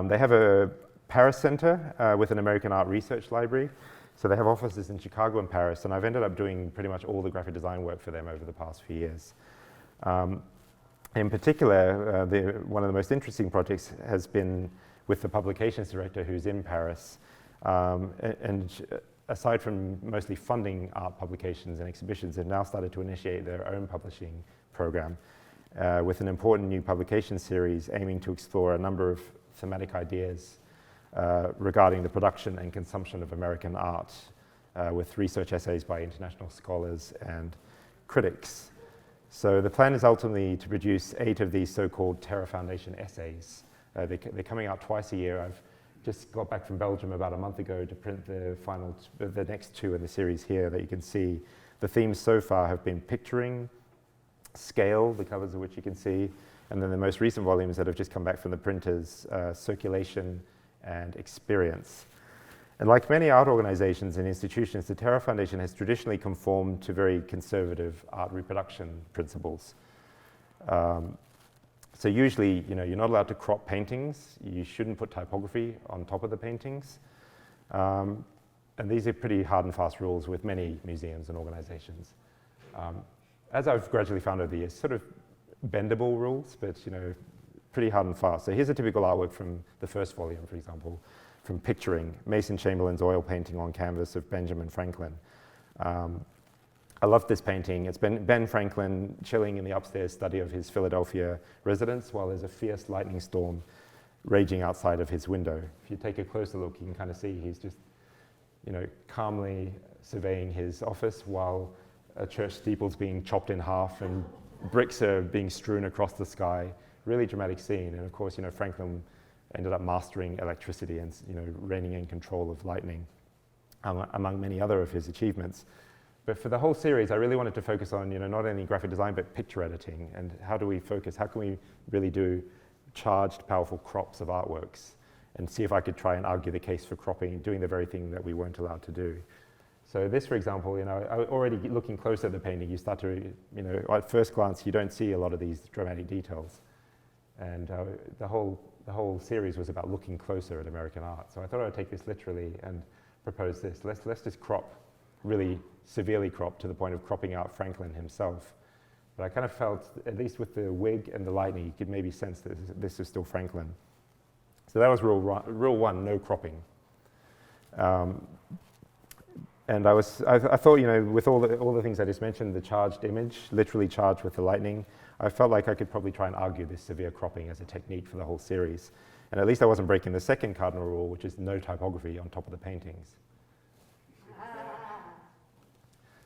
They have a Paris Center with an American art research library. So they have offices in Chicago and Paris, and I've ended up doing pretty much all the graphic design work for them over the past few years. In particular, one of the most interesting projects has been with the publications director who's in Paris. And aside from mostly funding art publications and exhibitions, they've now started to initiate their own publishing program with an important new publication series aiming to explore a number of thematic ideas regarding the production and consumption of American art with research essays by international scholars and critics. So the plan is ultimately to produce 8 of these so-called Terra Foundation essays. They're coming out twice a year. I've just got back from Belgium about a month ago to print the next 2 in the series here that you can see. The themes so far have been picturing, scale, the covers of which you can see, and then the most recent volumes that have just come back from the printers, circulation and experience. And like many art organizations and institutions, the Terra Foundation has traditionally conformed to very conservative art reproduction principles. So usually, you're not allowed to crop paintings. You shouldn't put typography on top of the paintings. And these are pretty hard and fast rules with many museums and organizations. As I've gradually found over the years, sort of bendable rules, but pretty hard and fast. So here's a typical artwork from the first volume, for example, from Picturing, Mason Chamberlain's oil painting on canvas of Benjamin Franklin. I love this painting. It's Ben Franklin chilling in the upstairs study of his Philadelphia residence while there's a fierce lightning storm raging outside of his window. If you take a closer look, you can kind of see he's just, calmly surveying his office while a church steeple's being chopped in half and bricks are being strewn across the sky. Really dramatic scene. And of course, Franklin ended up mastering electricity and, reigning in control of lightning, among many other of his achievements. But for the whole series, I really wanted to focus on, not only graphic design, but picture editing. And how do we focus? How can we really do charged, powerful crops of artworks and see if I could try and argue the case for cropping, doing the very thing that we weren't allowed to do. So this, for example, already looking closer at the painting, you start to, at first glance, you don't see a lot of these dramatic details. And the whole series was about looking closer at American art. So I thought I would take this literally and propose this. Let's just crop, really severely crop to the point of cropping out Franklin himself. But I kind of felt, at least with the wig and the lighting, you could maybe sense that this is still Franklin. So that was rule one, no cropping. And I thought, with all the things I just mentioned, the charged image, literally charged with the lightning, I felt like I could probably try and argue this severe cropping as a technique for the whole series. And at least I wasn't breaking the second cardinal rule, which is no typography on top of the paintings.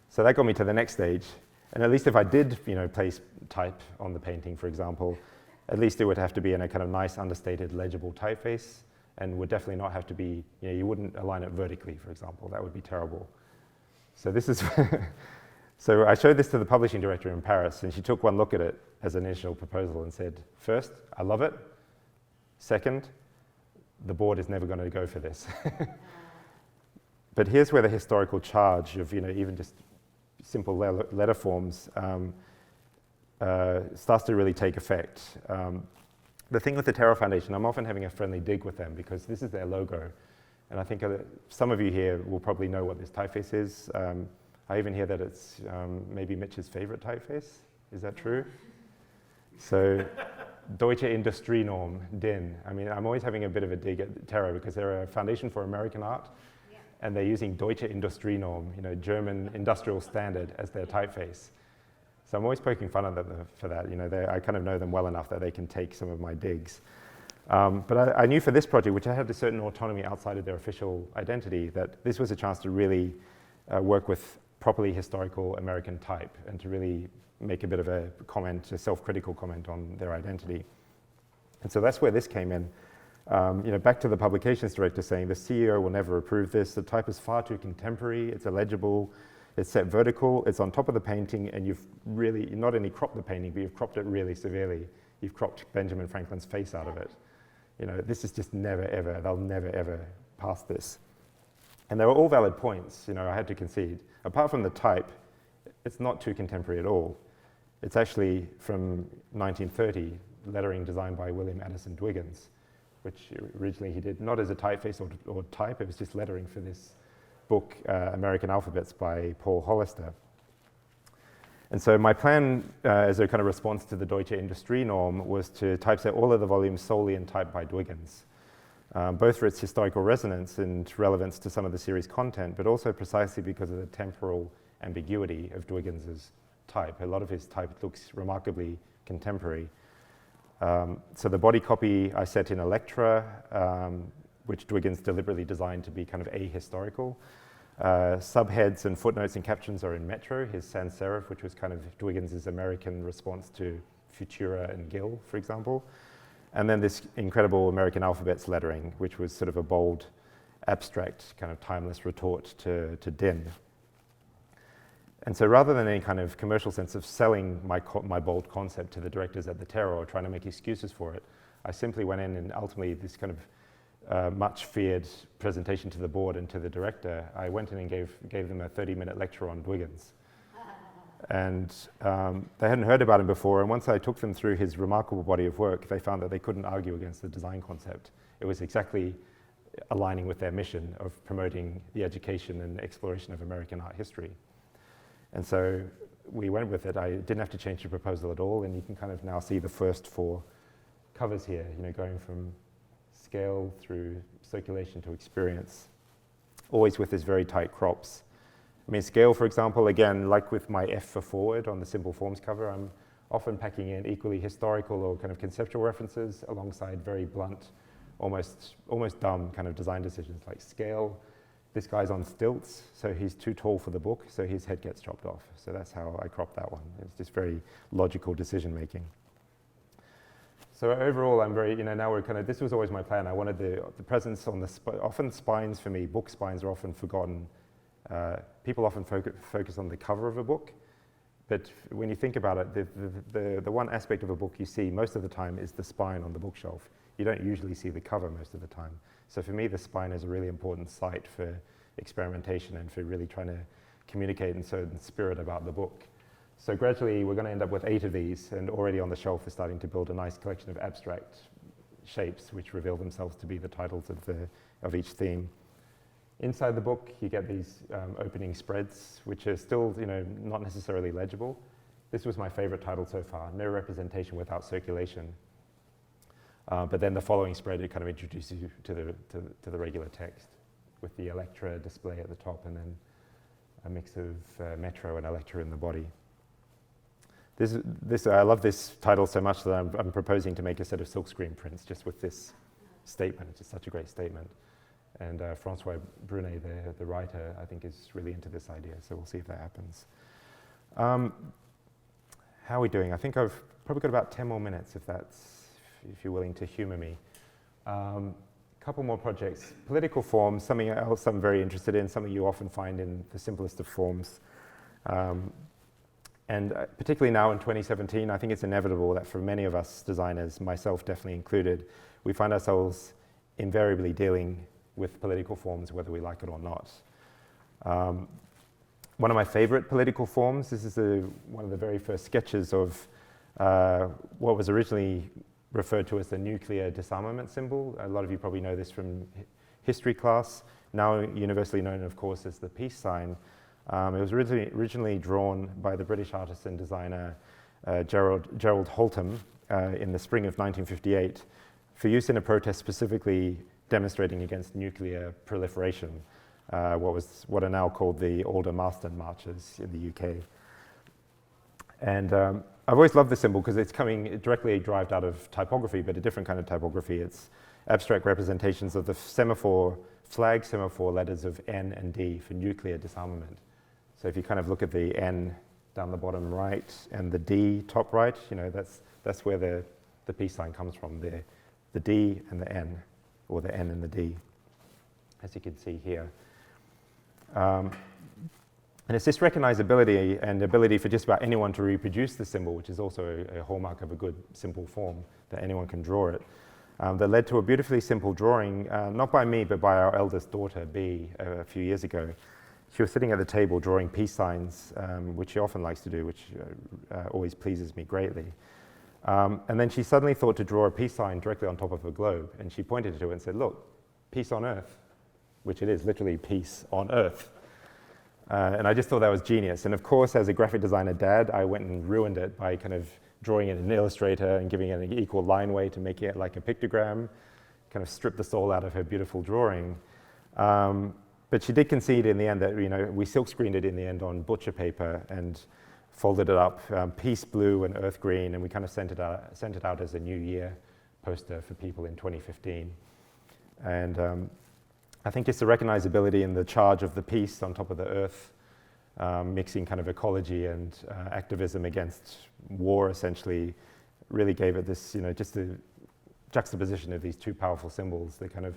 So that got me to the next stage. And at least if I did, place type on the painting, for example, at least it would have to be in a kind of nice, understated, legible typeface, and would definitely not have to be, you wouldn't align it vertically, for example. That would be terrible. So this is, so I showed this to the publishing director in Paris, and she took one look at it as an initial proposal and said, first, I love it. Second, the board is never going to go for this. But here's where the historical charge of, even just simple letter forms starts to really take effect. The thing with the Terra Foundation, I'm often having a friendly dig with them because this is their logo. And I think some of you here will probably know what this typeface is. I even hear that it's maybe Mitch's favorite typeface. Is that true? So Deutsche Industrienorm, DIN. I mean, I'm always having a bit of a dig at Terra because they're a foundation for American art. And they're using Deutsche Industrienorm, German industrial standard, as their typeface. So I'm always poking fun at them for that. I kind of know them well enough that they can take some of my digs. But I knew for this project, which I had a certain autonomy outside of their official identity, that this was a chance to really work with properly historical American type and to really make a bit of a comment, a self-critical comment on their identity. And so that's where this came in. Back to the publications director saying the CEO will never approve this. The type is far too contemporary. It's illegible. It's set vertical. It's on top of the painting, and you've really not only cropped the painting, but you've cropped it really severely. You've cropped Benjamin Franklin's face out of it. This is just never ever. They'll never ever pass this. And they were all valid points. I had to concede. Apart from the type, it's not too contemporary at all. It's actually from 1930, lettering designed by William Addison Dwiggins, which originally he did not as a typeface or type, it was just lettering for this book, American Alphabets by Paul Hollister. And so my plan as a kind of response to the Deutsche Industrienorm was to typeset all of the volumes solely in type by Dwiggins, both for its historical resonance and relevance to some of the series content, but also precisely because of the temporal ambiguity of Dwiggins's type. A lot of his type looks remarkably contemporary. So the body copy I set in Electra, which Dwiggins deliberately designed to be kind of ahistorical. Subheads and footnotes and captions are in Metro, his sans serif, which was kind of Dwiggins' American response to Futura and Gill, for example. And then this incredible American Alphabets lettering, which was sort of a bold, abstract, kind of timeless retort to DIN. And so rather than any kind of commercial sense of selling my bold concept to the directors at the Terra or trying to make excuses for it, I simply went in and ultimately this kind of much feared presentation to the board and to the director, I went in and gave them a 30-minute lecture on Dwiggins. And they hadn't heard about him before, and once I took them through his remarkable body of work, they found that they couldn't argue against the design concept. It was exactly aligning with their mission of promoting the education and exploration of American art history. And so we went with it. I didn't have to change the proposal at all, and you can kind of now see the first 4 covers here, going from scale through circulation to experience, always with these very tight crops. I mean, scale, for example, again, like with my F for forward on the Simple Forms cover, I'm often packing in equally historical or kind of conceptual references alongside very blunt, almost dumb kind of design decisions like scale. This guy's on stilts, so he's too tall for the book, so his head gets chopped off. So that's how I cropped that one. It's just very logical decision making. So overall, I'm very, now we're kind of, this was always my plan. I wanted the presence on often spines for me, book spines are often forgotten. People often focus on the cover of a book, But when you think about it, the one aspect of a book you see most of the time is the spine on the bookshelf. You don't usually see the cover most of the time. So for me, the spine is a really important site for experimentation and for really trying to communicate in certain spirit about the book. So gradually, we're going to end up with 8 of these, and already on the shelf, we're starting to build a nice collection of abstract shapes, which reveal themselves to be the titles of each theme. Inside the book, you get these opening spreads, which are still, not necessarily legible. This was my favorite title so far, No Representation Without Circulation. But then the following spread, it kind of introduces you to the regular text with the Electra display at the top and then a mix of Metro and Electra in the body. I love this title so much that I'm proposing to make a set of silkscreen prints just with this statement. It's just such a great statement. And Francois Brunet, the writer, I think is really into this idea, so we'll see if that happens. How are we doing? I think I've probably got about 10 more minutes if you're willing to humor me. Couple more projects. Political forms, something else I'm very interested in, something you often find in the simplest of forms. And particularly now in 2017, I think it's inevitable that for many of us designers, myself definitely included, we find ourselves invariably dealing with political forms, whether we like it or not. One of my favorite political forms, this is one of the very first sketches of what was originally referred to as the nuclear disarmament symbol. A lot of you probably know this from history class, now universally known, of course, as the peace sign. It was originally drawn by the British artist and designer Gerald Holtham in the spring of 1958 for use in a protest specifically demonstrating against nuclear proliferation, what are now called the Alder Marston Marches in the UK. And I've always loved this symbol because it's coming directly derived out of typography, but a different kind of typography. It's abstract representations of the flag semaphore letters of N and D for nuclear disarmament. So if you kind of look at the N down the bottom right and the D top right, that's where the peace sign comes from, the D and the N, or the N and the D, as you can see here. And it's this recognizability and ability for just about anyone to reproduce the symbol, which is also a hallmark of a good simple form, that anyone can draw it, that led to a beautifully simple drawing, not by me, but by our eldest daughter, B, a few years ago. She was sitting at the table drawing peace signs, which she often likes to do, which always pleases me greatly. And then she suddenly thought to draw a peace sign directly on top of a globe, and she pointed to it and said, "Look, peace on earth," which it is, literally peace on earth. And I just thought that was genius. And of course, as a graphic designer dad, I went and ruined it by kind of drawing it in Illustrator and giving it an equal line weight to make it like a pictogram, kind of stripped the soul out of her beautiful drawing. But she did concede in the end that, we silkscreened it in the end on butcher paper and folded it up, peace blue and earth green, and we kind of sent it out as a New Year poster for people in 2015. And I think it's the recognizability and the charge of the peace on top of the earth, mixing kind of ecology and activism against war, essentially, really gave it this, just the juxtaposition of these two powerful symbols, the kind of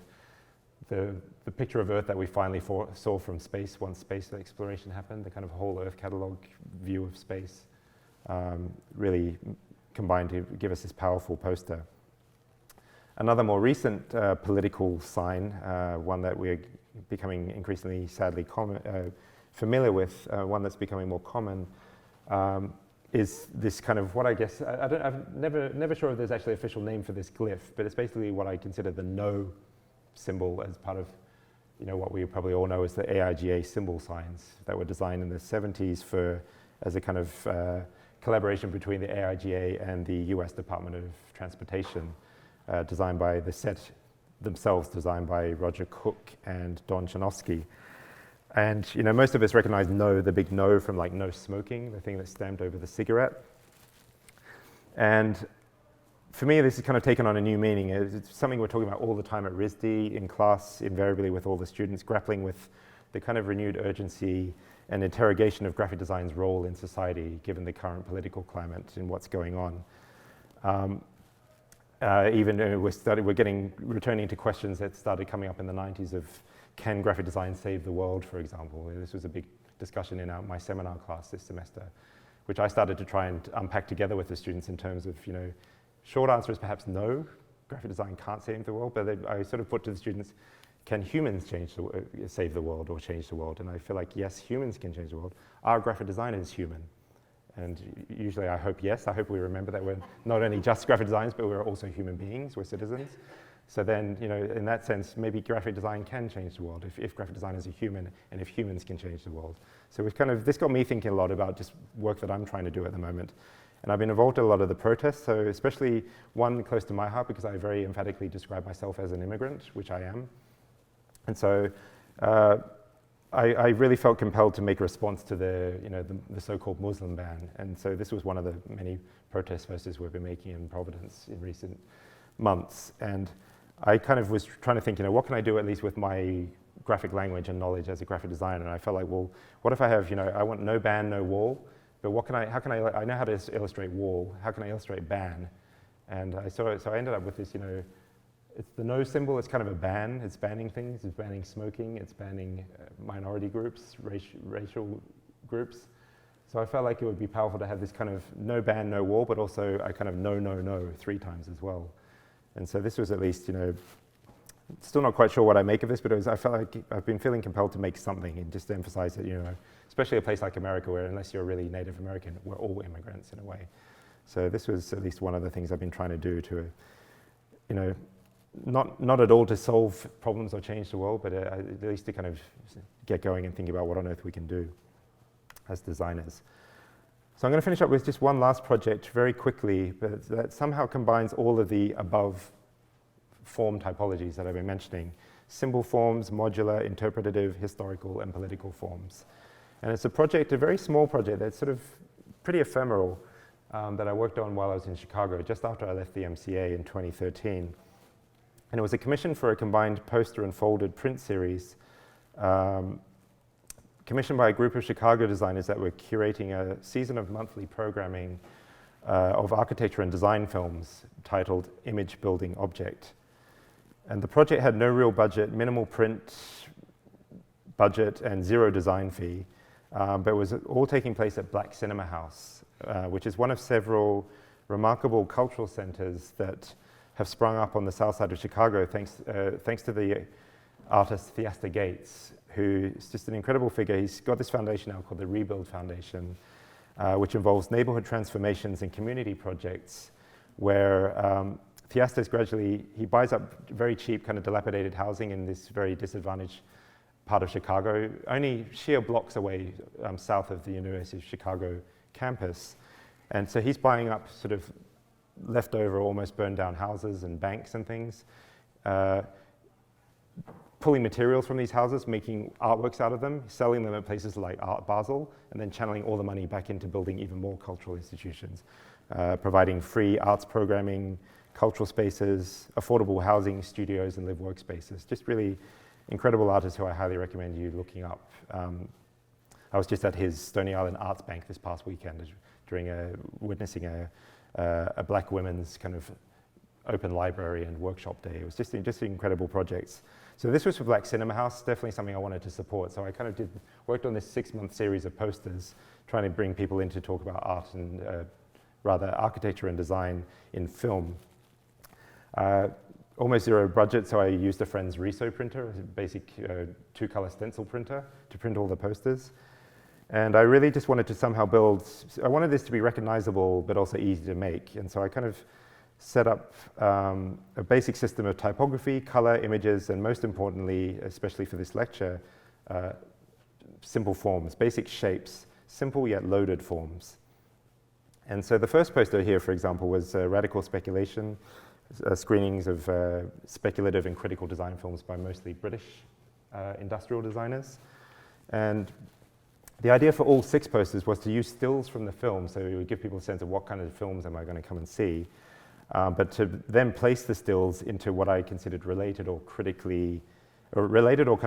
the picture of Earth that we finally saw from space once space exploration happened, the kind of whole Earth catalog view of space, really combined to give us this powerful poster. Another more recent political sign, one that we're becoming increasingly, sadly, familiar with, one that's becoming more common, is this kind of what I guess, I'm never sure if there's actually an official name for this glyph, but it's basically what I consider the no symbol as part of, what we probably all know as the AIGA symbol signs that were designed in the 70s as a kind of collaboration between the AIGA and the US Department of Transportation. Designed by the set themselves, designed by Roger Cook and Don Chanofsky. And most of us recognize no, the big no from like no smoking, the thing that's stamped over the cigarette. And for me, this has kind of taken on a new meaning. It's something we're talking about all the time at RISD, in class, invariably with all the students, grappling with the kind of renewed urgency and interrogation of graphic design's role in society, given the current political climate and what's going on. We're returning to questions that started coming up in the 90s of, can graphic design save the world, for example? This was a big discussion in my seminar class this semester, which I started to try and unpack together with the students in terms of, short answer is perhaps no, graphic design can't save the world, but I sort of put to the students, can humans save the world or change the world? And I feel like, yes, humans can change the world. Our graphic designer is human. And usually I hope yes, I hope we remember that we're not only just graphic designers, but we're also human beings, we're citizens. So then, in that sense, maybe graphic design can change the world if graphic designers are human and if humans can change the world. So this got me thinking a lot about just work that I'm trying to do at the moment. And I've been involved in a lot of the protests, so especially one close to my heart because I very emphatically describe myself as an immigrant, which I am. And so I really felt compelled to make a response to the so-called Muslim ban. And so this was one of the many protest posters we've been making in Providence in recent months. And I kind of was trying to think, what can I do at least with my graphic language and knowledge as a graphic designer? And I felt like, well, what if I have, I want no ban, no wall, but I know how to illustrate wall, how can I illustrate ban? And so I ended up with this, it's the no symbol, it's kind of a ban, it's banning things, it's banning smoking, it's banning minority groups, racial groups. So I felt like it would be powerful to have this kind of no ban, no wall, but also a kind of no, no, no 3 times as well. And so this was at least, still not quite sure what I make of this, but I felt like I've been feeling compelled to make something and just to emphasize that, especially a place like America where unless you're really Native American, we're all immigrants in a way. So this was at least one of the things I've been trying to do to, not at all to solve problems or change the world, but at least to kind of get going and think about what on earth we can do as designers. So I'm going to finish up with just one last project very quickly, but that somehow combines all of the above form typologies that I've been mentioning: symbol forms, modular, interpretative, historical, and political forms. And it's a very small project that's sort of pretty ephemeral that I worked on while I was in Chicago, just after I left the MCA in 2013. And it was a commission for a combined poster and folded print series commissioned by a group of Chicago designers that were curating a season of monthly programming of architecture and design films titled Image Building Object. And the project had no real budget, minimal print budget, and 0 design fee, but it was all taking place at Black Cinema House, which is one of several remarkable cultural centers that have sprung up on the south side of Chicago thanks to the artist Theaster Gates, who is just an incredible figure. He's got this foundation now called the Rebuild Foundation, which involves neighborhood transformations and community projects where Theaster's he buys up very cheap, kind of dilapidated housing in this very disadvantaged part of Chicago, only sheer blocks away south of the University of Chicago campus. And so he's buying up sort of leftover, almost burned down houses and banks and things, pulling materials from these houses, making artworks out of them, selling them at places like Art Basel, and then channeling all the money back into building even more cultural institutions, providing free arts programming, cultural spaces, affordable housing, studios, and live workspaces. Just really incredible artists who I highly recommend you looking up. I was just at his Stony Island Arts Bank this past weekend witnessing a Black women's kind of open library and workshop day. It was just incredible projects. So this was for Black Cinema House, definitely something I wanted to support. So I kind of worked on this 6-month series of posters, trying to bring people in to talk about art and rather architecture and design in film. Almost 0 budget, so I used a friend's Riso printer, a basic 2-color stencil printer, to print all the posters. And I really just wanted to somehow I wanted this to be recognizable, but also easy to make. And so I kind of set up a basic system of typography, color, images, and most importantly, especially for this lecture, simple forms, basic shapes, simple yet loaded forms. And so the first poster here, for example, was Radical Speculation, screenings of speculative and critical design films by mostly British industrial designers. And the idea for all 6 posters was to use stills from the film, so it would give people a sense of what kind of films am I going to come and see, but to then place the stills into what I considered related or kind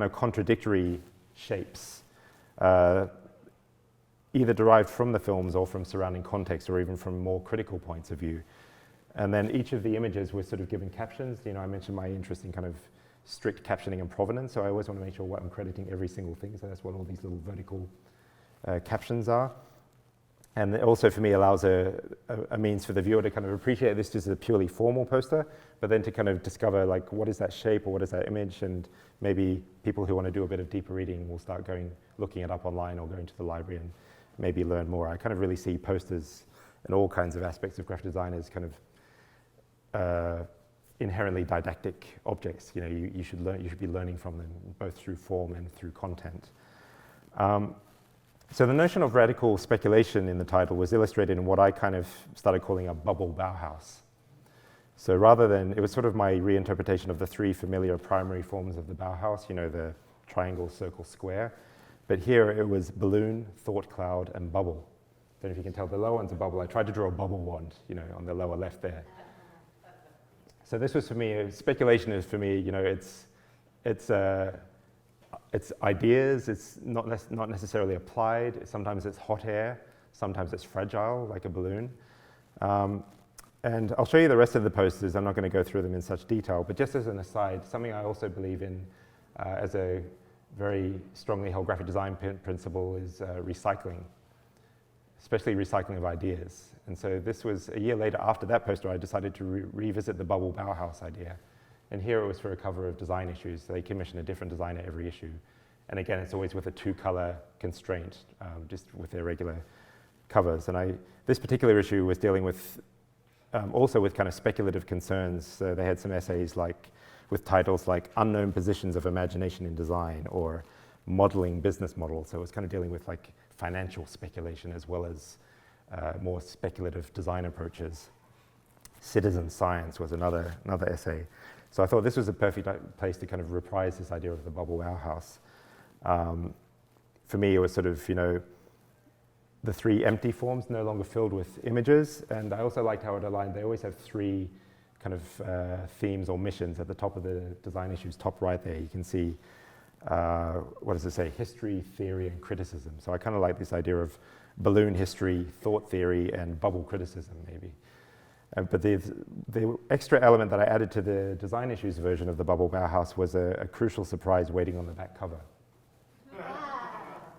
of contradictory shapes, either derived from the films or from surrounding context or even from more critical points of view. And then each of the images was sort of given captions. I mentioned my interest in kind of strict captioning and provenance, so I always want to make sure what I'm crediting every single thing, so that's what all these little vertical captions are. And it also, for me, allows a means for the viewer to kind of appreciate this just as a purely formal poster, but then to kind of discover, like, what is that shape or what is that image, and maybe people who want to do a bit of deeper reading will start looking it up online or going to the library and maybe learn more. I kind of really see posters and all kinds of aspects of graphic design as kind of inherently didactic objects. You know, you should be learning from them, both through form and through content. So the notion of radical speculation in the title was illustrated in what I kind of started calling a bubble Bauhaus. So rather than, it was sort of my reinterpretation of the three familiar primary forms of the Bauhaus, you know, the triangle, circle, square. But here it was balloon, thought cloud, and bubble. Don't know if you can tell, the lower one's a bubble. I tried to draw a bubble wand, you know, on the lower left there. So this was for me, speculation is for me, you know, it's ideas, it's not necessarily applied. Sometimes it's hot air, sometimes it's fragile, like a balloon. And I'll show you the rest of the posters. I'm not going to go through them in such detail, but just as an aside, something I also believe in as a very strongly held graphic design principle is recycling, especially recycling of ideas. And so this was a year later after that poster, I decided to revisit the bubble Bauhaus idea. And here it was for a cover of design issues. They commission a different designer every issue. And again, it's always with a 2-color constraint, just with their regular covers. And this particular issue was dealing with, also with kind of speculative concerns. They had some essays with titles like Unknown Positions of Imagination in Design or Modeling Business Models. So it was kind of dealing with like financial speculation as well as more speculative design approaches. Citizen Science was another essay. So I thought this was a perfect place to kind of reprise this idea of the bubble Bauhaus. For me, it was sort of, you know, the 3 empty forms no longer filled with images, and I also liked how it aligned. They always have 3 kind of themes or missions at the top of the design issues, top right there. You can see, what does it say? History, theory, and criticism. So I kind of like this idea of balloon history, thought theory, and bubble criticism, maybe. But the extra element that I added to the design issues version of the bubble Bauhaus was a crucial surprise waiting on the back cover.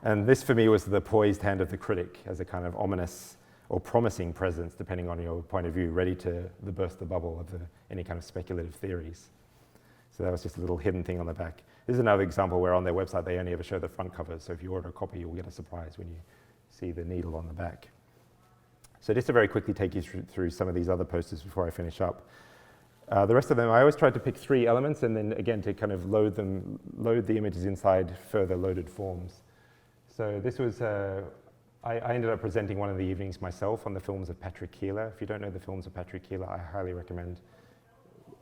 And this, for me, was the poised hand of the critic as a kind of ominous or promising presence, depending on your point of view, ready to burst the bubble of any kind of speculative theories. So that was just a little hidden thing on the back. This is another example where on their website they only ever show the front covers, so if you order a copy, you'll get a surprise when you see the needle on the back. So just to very quickly take you through some of these other posters before I finish up. The rest of them, I always tried to pick 3 elements and then again to kind of load the images inside further loaded forms. So this was, I ended up presenting one of the evenings myself on the films of Patrick Keeler. If you don't know the films of Patrick Keeler, I highly recommend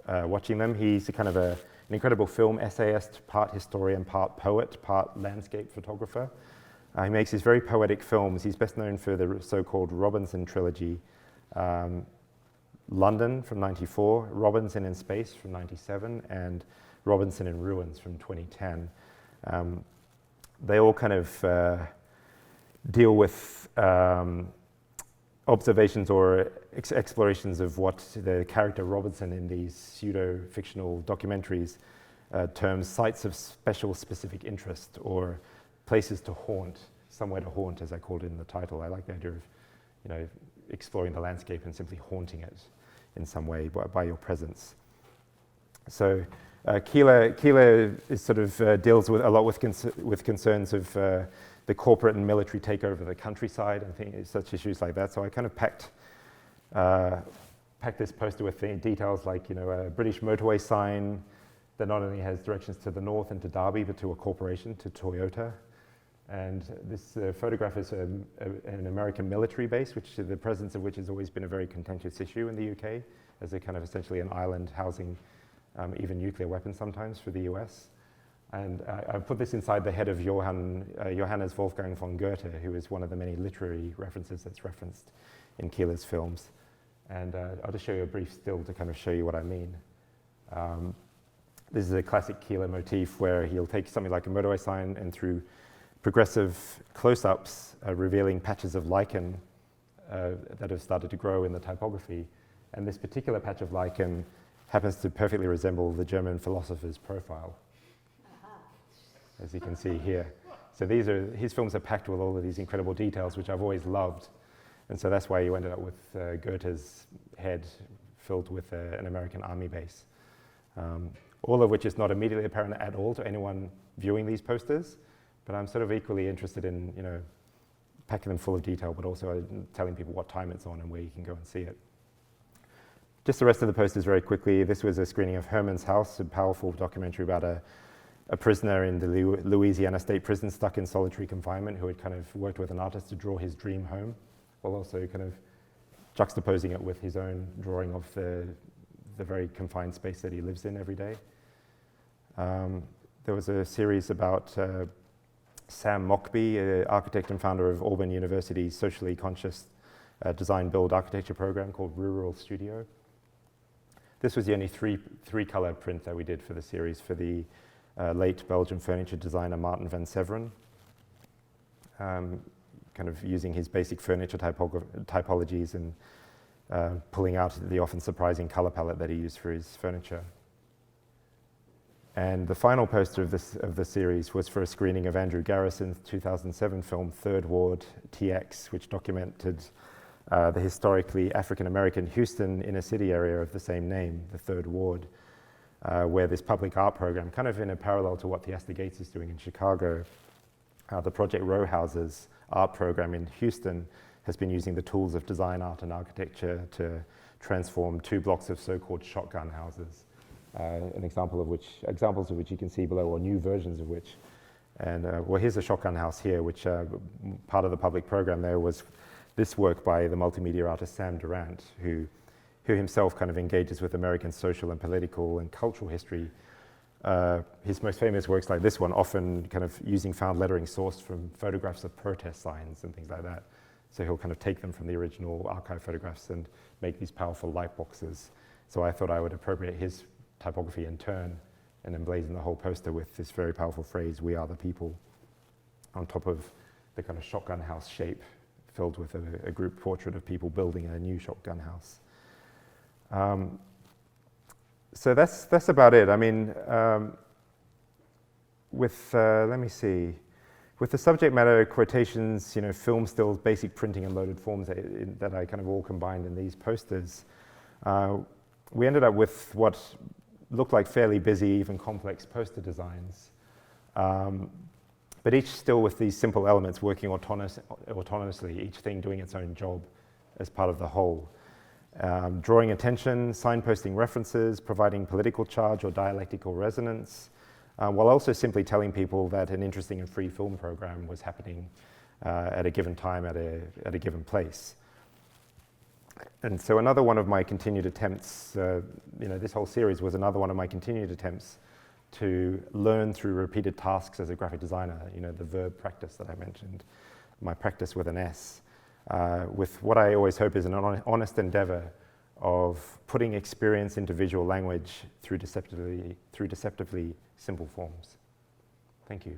watching them. He's a kind of an incredible film essayist, part historian, part poet, part landscape photographer. He makes these very poetic films. He's best known for the so-called Robinson trilogy, London from '94, Robinson in Space from '97, and Robinson in Ruins from 2010. They all kind of deal with observations or explorations of what the character Robinson in these pseudo-fictional documentaries terms sites of specific interest or places to haunt, somewhere to haunt, as I called it in the title. I like the idea of, you know, exploring the landscape and simply haunting it in some way by your presence. So Keeler is sort of deals with a lot with concerns of the corporate and military takeover of the countryside and such issues like that. So I kind of packed this poster with details like, you know, a British motorway sign that not only has directions to the north and to Derby, but to a corporation, to Toyota. And this photograph is an American military base, the presence of which has always been a very contentious issue in the UK, as a kind of essentially an island housing even nuclear weapons sometimes for the US. And I put this inside the head of Johannes Wolfgang von Goethe, who is one of the many literary references that's referenced in Keeler's films. And I'll just show you a brief still to kind of show you what I mean. This is a classic Keeler motif where he'll take something like a motorway sign and through progressive close-ups revealing patches of lichen that have started to grow in the typography. And this particular patch of lichen happens to perfectly resemble the German philosopher's profile, as you can see here. So his films are packed with all of these incredible details, which I've always loved. And so that's why you ended up with Goethe's head filled with an American army base. All of which is not immediately apparent at all to anyone viewing these posters, but I'm sort of equally interested in, packing them full of detail, but also telling people what time it's on and where you can go and see it. Just the rest of the posters very quickly. This was a screening of Herman's House, a powerful documentary about a prisoner in the Louisiana State Prison stuck in solitary confinement who had kind of worked with an artist to draw his dream home, while also kind of juxtaposing it with his own drawing of the very confined space that he lives in every day. There was a series about Sam Mockbee, an architect and founder of Auburn University's socially conscious design-build architecture program called Rural Studio. This was the only three-color print that we did for the series for the late Belgian furniture designer Martin van Severen, kind of using his basic furniture typologies and pulling out the often surprising color palette that he used for his furniture. And the final poster of the series was for a screening of Andrew Garrison's 2007 film Third Ward TX, which documented the historically African-American Houston inner city area of the same name, the Third Ward, where this public art program, kind of in a parallel to what the Astor Gates is doing in Chicago, the Project Row Houses art program in Houston has been using the tools of design, art, and architecture to transform 2 blocks of so-called shotgun houses. Examples of which you can see below, or new versions of which. And well, here's a shotgun house here, which part of the public program there was this work by the multimedia artist Sam Durant, who himself kind of engages with American social and political and cultural history. His most famous works, like this one, often kind of using found lettering sourced from photographs of protest signs and things like that. So he'll kind of take them from the original archive photographs and make these powerful light boxes. So I thought I would appropriate his typography in turn and emblazon the whole poster with this very powerful phrase, "We are the people," on top of the kind of shotgun house shape filled with a group portrait of people building a new shotgun house. So that's about it. I mean, let me see. With the subject matter quotations, film stills, basic printing, and loaded forms that I kind of all combined in these posters, we ended up with what looked like fairly busy, even complex poster designs, but each still with these simple elements working autonomously, each thing doing its own job as part of the whole. Drawing attention, signposting references, providing political charge or dialectical resonance, while also simply telling people that an interesting and free film program was happening at a given time at a given place. And so another one of my continued attempts, this whole series was another one of my continued attempts to learn through repeated tasks as a graphic designer, the verb practice that I mentioned, my practice with an S, with what I always hope is an honest endeavor of putting experience into visual language through deceptively simple forms. Thank you.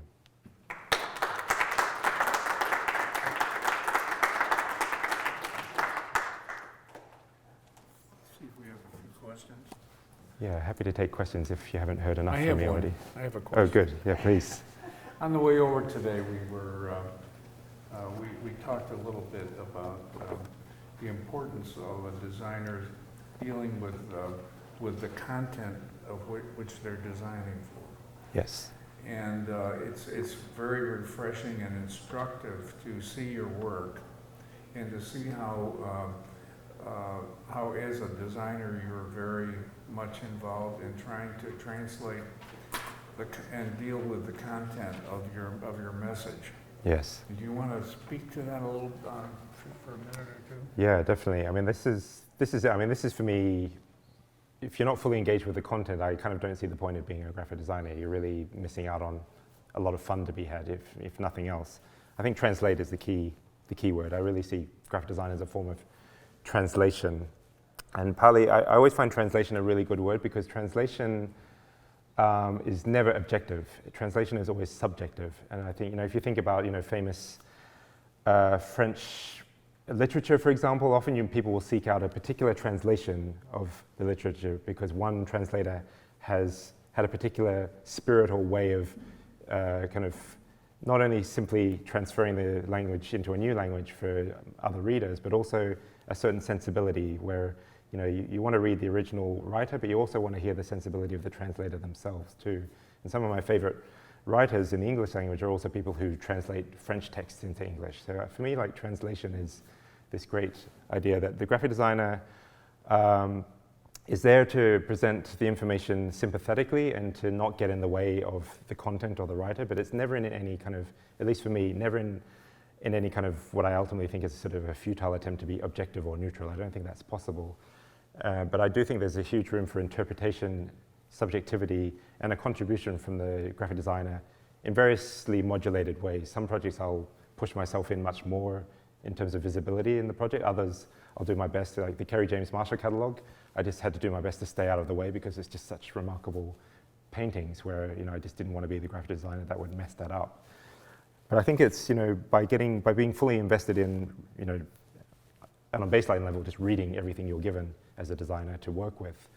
See if we have a few questions. Yeah, happy to take questions if you haven't heard enough I from have me one. already. I have a question. Oh, good. Yeah, please. On the way over today, we talked a little bit about the importance of a designer dealing with the content of which they're designing for. Yes. And it's very refreshing and instructive to see your work and to see how as a designer you're very much involved in trying to translate and deal with the content of your message. Yes. Do you want to speak to that a little for a minute or two? Yeah, definitely. I mean, this is for me. If you're not fully engaged with the content, I kind of don't see the point of being a graphic designer. You're really missing out on a lot of fun to be had, if nothing else. I think translate is the key word. I really see graphic design as a form of translation. And partly, I always find translation a really good word because translation is never objective. Translation is always subjective. And I think, if you think about, famous French literature, for example, often people will seek out a particular translation of the literature because one translator has had a particular spirit or way of kind of not only simply transferring the language into a new language for other readers, but also a certain sensibility where you want to read the original writer, but you also want to hear the sensibility of the translator themselves too. And some of my favorite writers in the English language are also people who translate French texts into English. So for me, like, translation is this great idea that the graphic designer is there to present the information sympathetically and to not get in the way of the content or the writer, but it's never in any kind of, at least for me, never in any kind of what I ultimately think is sort of a futile attempt to be objective or neutral. I don't think that's possible. But I do think there's a huge room for interpretation, subjectivity, and a contribution from the graphic designer in variously modulated ways. Some projects I'll push myself in much more in terms of visibility in the project. Others I'll do my best to, like the Kerry James Marshall catalog, I just had to do my best to stay out of the way because it's just such remarkable paintings where I just didn't want to be the graphic designer that would mess that up. But I think it's by being fully invested in and on a baseline level, just reading everything you're given as a designer to work with.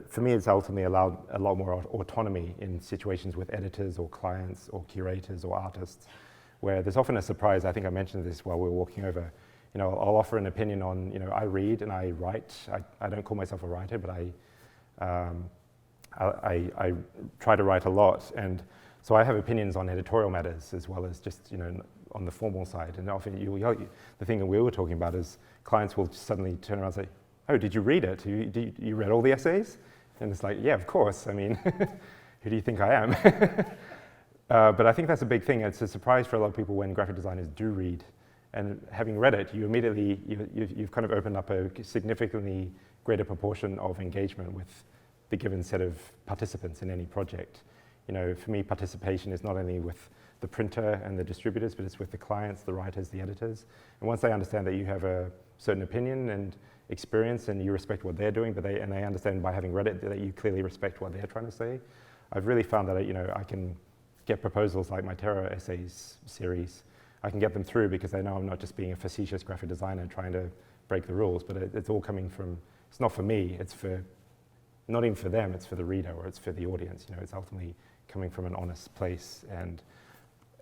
For me, it's ultimately allowed a lot more autonomy in situations with editors or clients or curators or artists, where there's often a surprise. I think I mentioned this while we were walking over. I'll offer an opinion on, I read and I write. I don't call myself a writer, but I try to write a lot. And so I have opinions on editorial matters as well as just, on the formal side. And often the thing that we were talking about is clients will suddenly turn around and say, oh, did you read it? You read all the essays? And it's like, yeah, of course. I mean, who do you think I am? But I think that's a big thing. It's a surprise for a lot of people when graphic designers do read. And having read it, you immediately, you've kind of opened up a significantly greater proportion of engagement with the given set of participants in any project. For me, participation is not only with the printer and the distributors, but it's with the clients, the writers, the editors. And once they understand that you have a certain opinion and experience and you respect what they're doing, but they understand by having read it that you clearly respect what they're trying to say, I've really found that I can get proposals like my Terror Essays series. I can get them through because they know I'm not just being a facetious graphic designer trying to break the rules, but it's all coming from, it's not for me, it's for, not even for them, it's for the reader or it's for the audience. It's ultimately coming from an honest place, and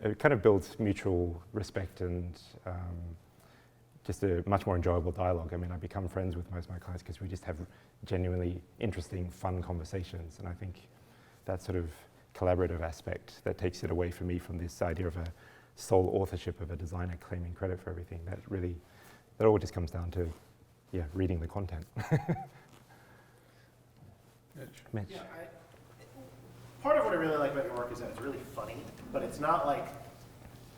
it kind of builds mutual respect and just a much more enjoyable dialogue. I mean, I become friends with most of my clients because we just have genuinely interesting, fun conversations, and I think that sort of collaborative aspect that takes it away from me from this idea of a sole authorship of a designer claiming credit for everything. That all just comes down to, reading the content. Mitch. Yeah, part of what I really like about your work is that it's really funny, but it's not like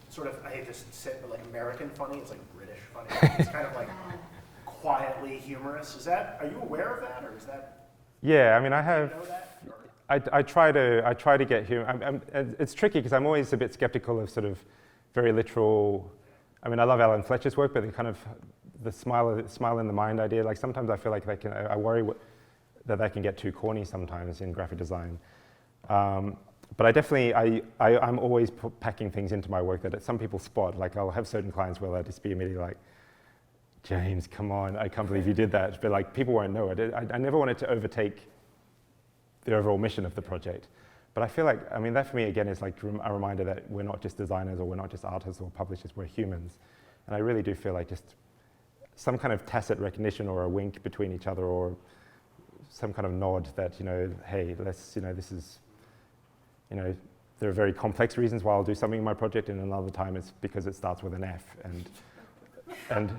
sort of, I hate to say it, but like American funny. It's like British funny. It's kind of like quietly humorous. Are you aware of that, or is that? Yeah, I mean, I have. Do you know that? I try to get humor. It's tricky because I'm always a bit skeptical of sort of very literal. I mean, I love Alan Fletcher's work, but the smile in the mind idea. Like sometimes I feel like I worry that they can get too corny sometimes in graphic design. But I'm always packing things into my work that some people spot. Like I'll have certain clients where they'll just be immediately like, James, come on, I can't believe you did that. But like people won't know it. I never wanted to overtake the overall mission of the project. But I feel like, I mean, that for me again is like a reminder that we're not just designers or we're not just artists or publishers, we're humans. And I really do feel like just some kind of tacit recognition or a wink between each other or some kind of nod that, hey, let's, this is, there are very complex reasons why I'll do something in my project, and another time it's because it starts with an F, and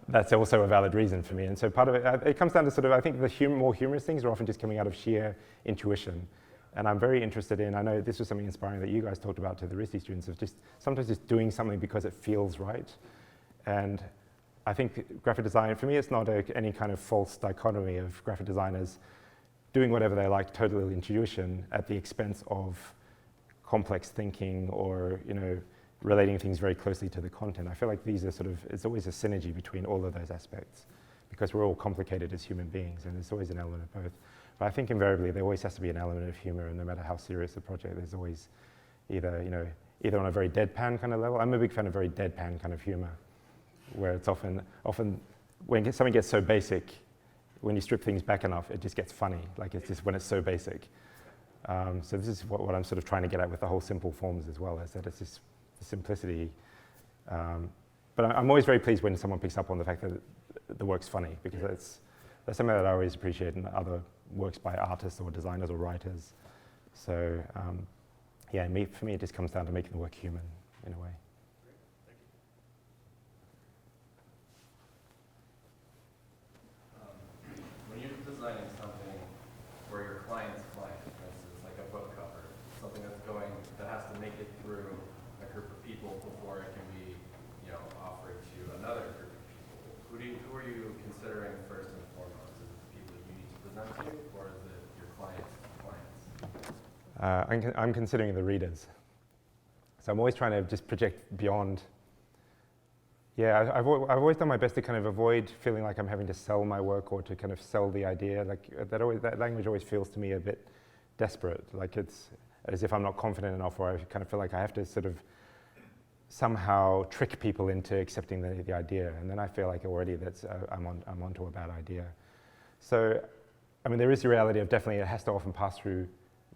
that's also a valid reason for me. And so part of it comes down to sort of, I think the more humorous things are often just coming out of sheer intuition. And I'm very interested in, I know this was something inspiring that you guys talked about to the RISD students, of just sometimes just doing something because it feels right. And I think graphic design, for me, it's not any kind of false dichotomy of graphic designers doing whatever they like, total intuition, at the expense of complex thinking or, relating things very closely to the content. I feel like these are sort of, it's always a synergy between all of those aspects because we're all complicated as human beings, and there's always an element of both. But I think invariably there always has to be an element of humor, and no matter how serious the project, there's always either on a very deadpan kind of level. I'm a big fan of very deadpan kind of humor, where it's often when something gets so basic, when you strip things back enough, it just gets funny. Like it's just when it's so basic. So this is what I'm sort of trying to get at with the whole simple forms as well, is that it's this simplicity. But I'm always very pleased when someone picks up on the fact that the work's funny, because that's something that I always appreciate in other works by artists or designers or writers. So yeah, for me it just comes down to making the work human in a way. When you're designing something for your client's client, for instance, like a book cover, something that has to make it through a group of people before it can be, offered to another group of people, who are you considering first and foremost? Is it the people you need to present to, or is it your client's clients? I'm considering the readers. So I'm always trying to just project beyond. Yeah, I've always done my best to kind of avoid feeling like I'm having to sell my work or to kind of sell the idea. Like that language always feels to me a bit desperate. Like it's as if I'm not confident enough, or I kind of feel like I have to sort of somehow trick people into accepting the idea, and then I feel like already I'm onto a bad idea. So, I mean, there is the reality of definitely it has to often pass through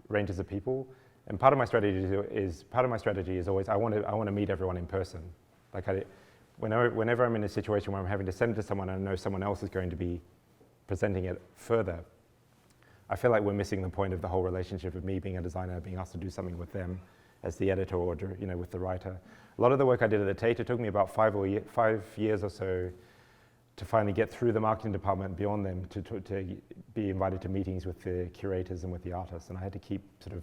ranges of people, and part of my strategy is always I want to meet everyone in person. Like whenever I'm in a situation where I'm having to send it to someone and I know someone else is going to be presenting it further, I feel like we're missing the point of the whole relationship of me being a designer, being asked to do something with them as the editor or with the writer. A lot of the work I did at the Tate, it took me about 5 years or so to finally get through the marketing department beyond them to be invited to meetings with the curators and with the artists. And I had to keep sort of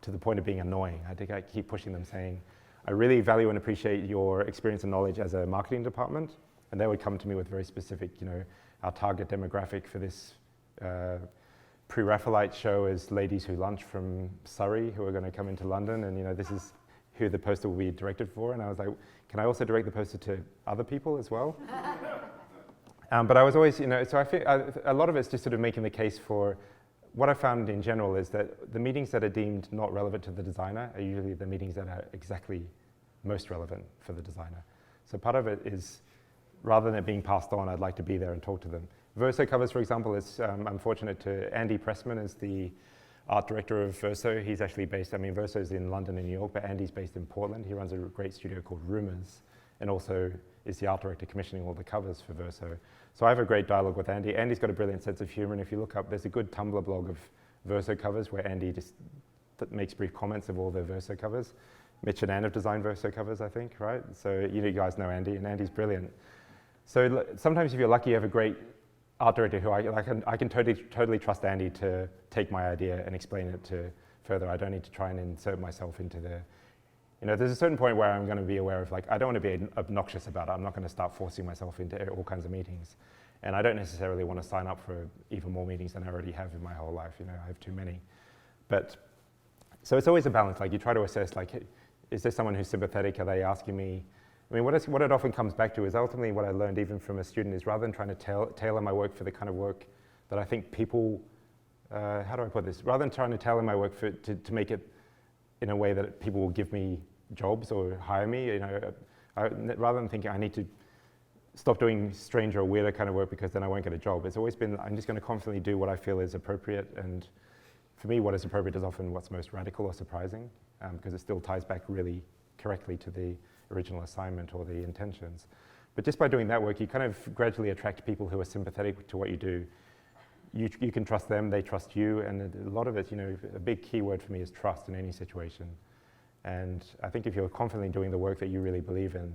to the point of being annoying. I had to keep pushing them saying, I really value and appreciate your experience and knowledge as a marketing department. And they would come to me with very specific, our target demographic for this pre-Raphaelite show is ladies who lunch from Surrey who are going to come into London, and this is who the poster will be directed for. And I was like, can I also direct the poster to other people as well? But I was always, so I feel a lot of it's just sort of making the case for what I found in general is that the meetings that are deemed not relevant to the designer are usually the meetings that are exactly most relevant for the designer. So part of it is, rather than it being passed on, I'd like to be there and talk to them. Verso covers, for example, I'm fortunate to Andy Pressman is the art director of Verso. He's actually based, Verso's in London and New York, but Andy's based in Portland. He runs a great studio called Rumors, and also is the art director commissioning all the covers for Verso. So I have a great dialogue with Andy. Andy's got a brilliant sense of humor, and if you look up, there's a good Tumblr blog of Verso covers where Andy just makes brief comments of all the Verso covers. Mitch and Ann have designed Verso covers, I think, right? So you guys know Andy, and Andy's brilliant. So sometimes if you're lucky, you have a great art director who I can totally trust Andy to take my idea and explain it to further. I don't need to try and insert myself into the, there's a certain point where I'm going to be aware of, I don't want to be obnoxious about it. I'm not going to start forcing myself into all kinds of meetings. And I don't necessarily want to sign up for even more meetings than I already have in my whole life. I have too many. But, so it's always a balance. You try to assess, is there someone who's sympathetic? Are they asking me? What it often comes back to is ultimately what I learned even from a student is rather than trying to tailor my work for the kind of work that I think people, how do I put this? Rather than trying to tailor my work to make it in a way that people will give me jobs or hire me, rather than thinking I need to stop doing stranger or weirder kind of work because then I won't get a job. It's always been, I'm just going to constantly do what I feel is appropriate, and for me what is appropriate is often what's most radical or surprising, because it still ties back really correctly to the original assignment or the intentions. But just by doing that work, you kind of gradually attract people who are sympathetic to what you do. You can trust them, they trust you, and a lot of it, a big key word for me is trust in any situation. And I think if you're confidently doing the work that you really believe in,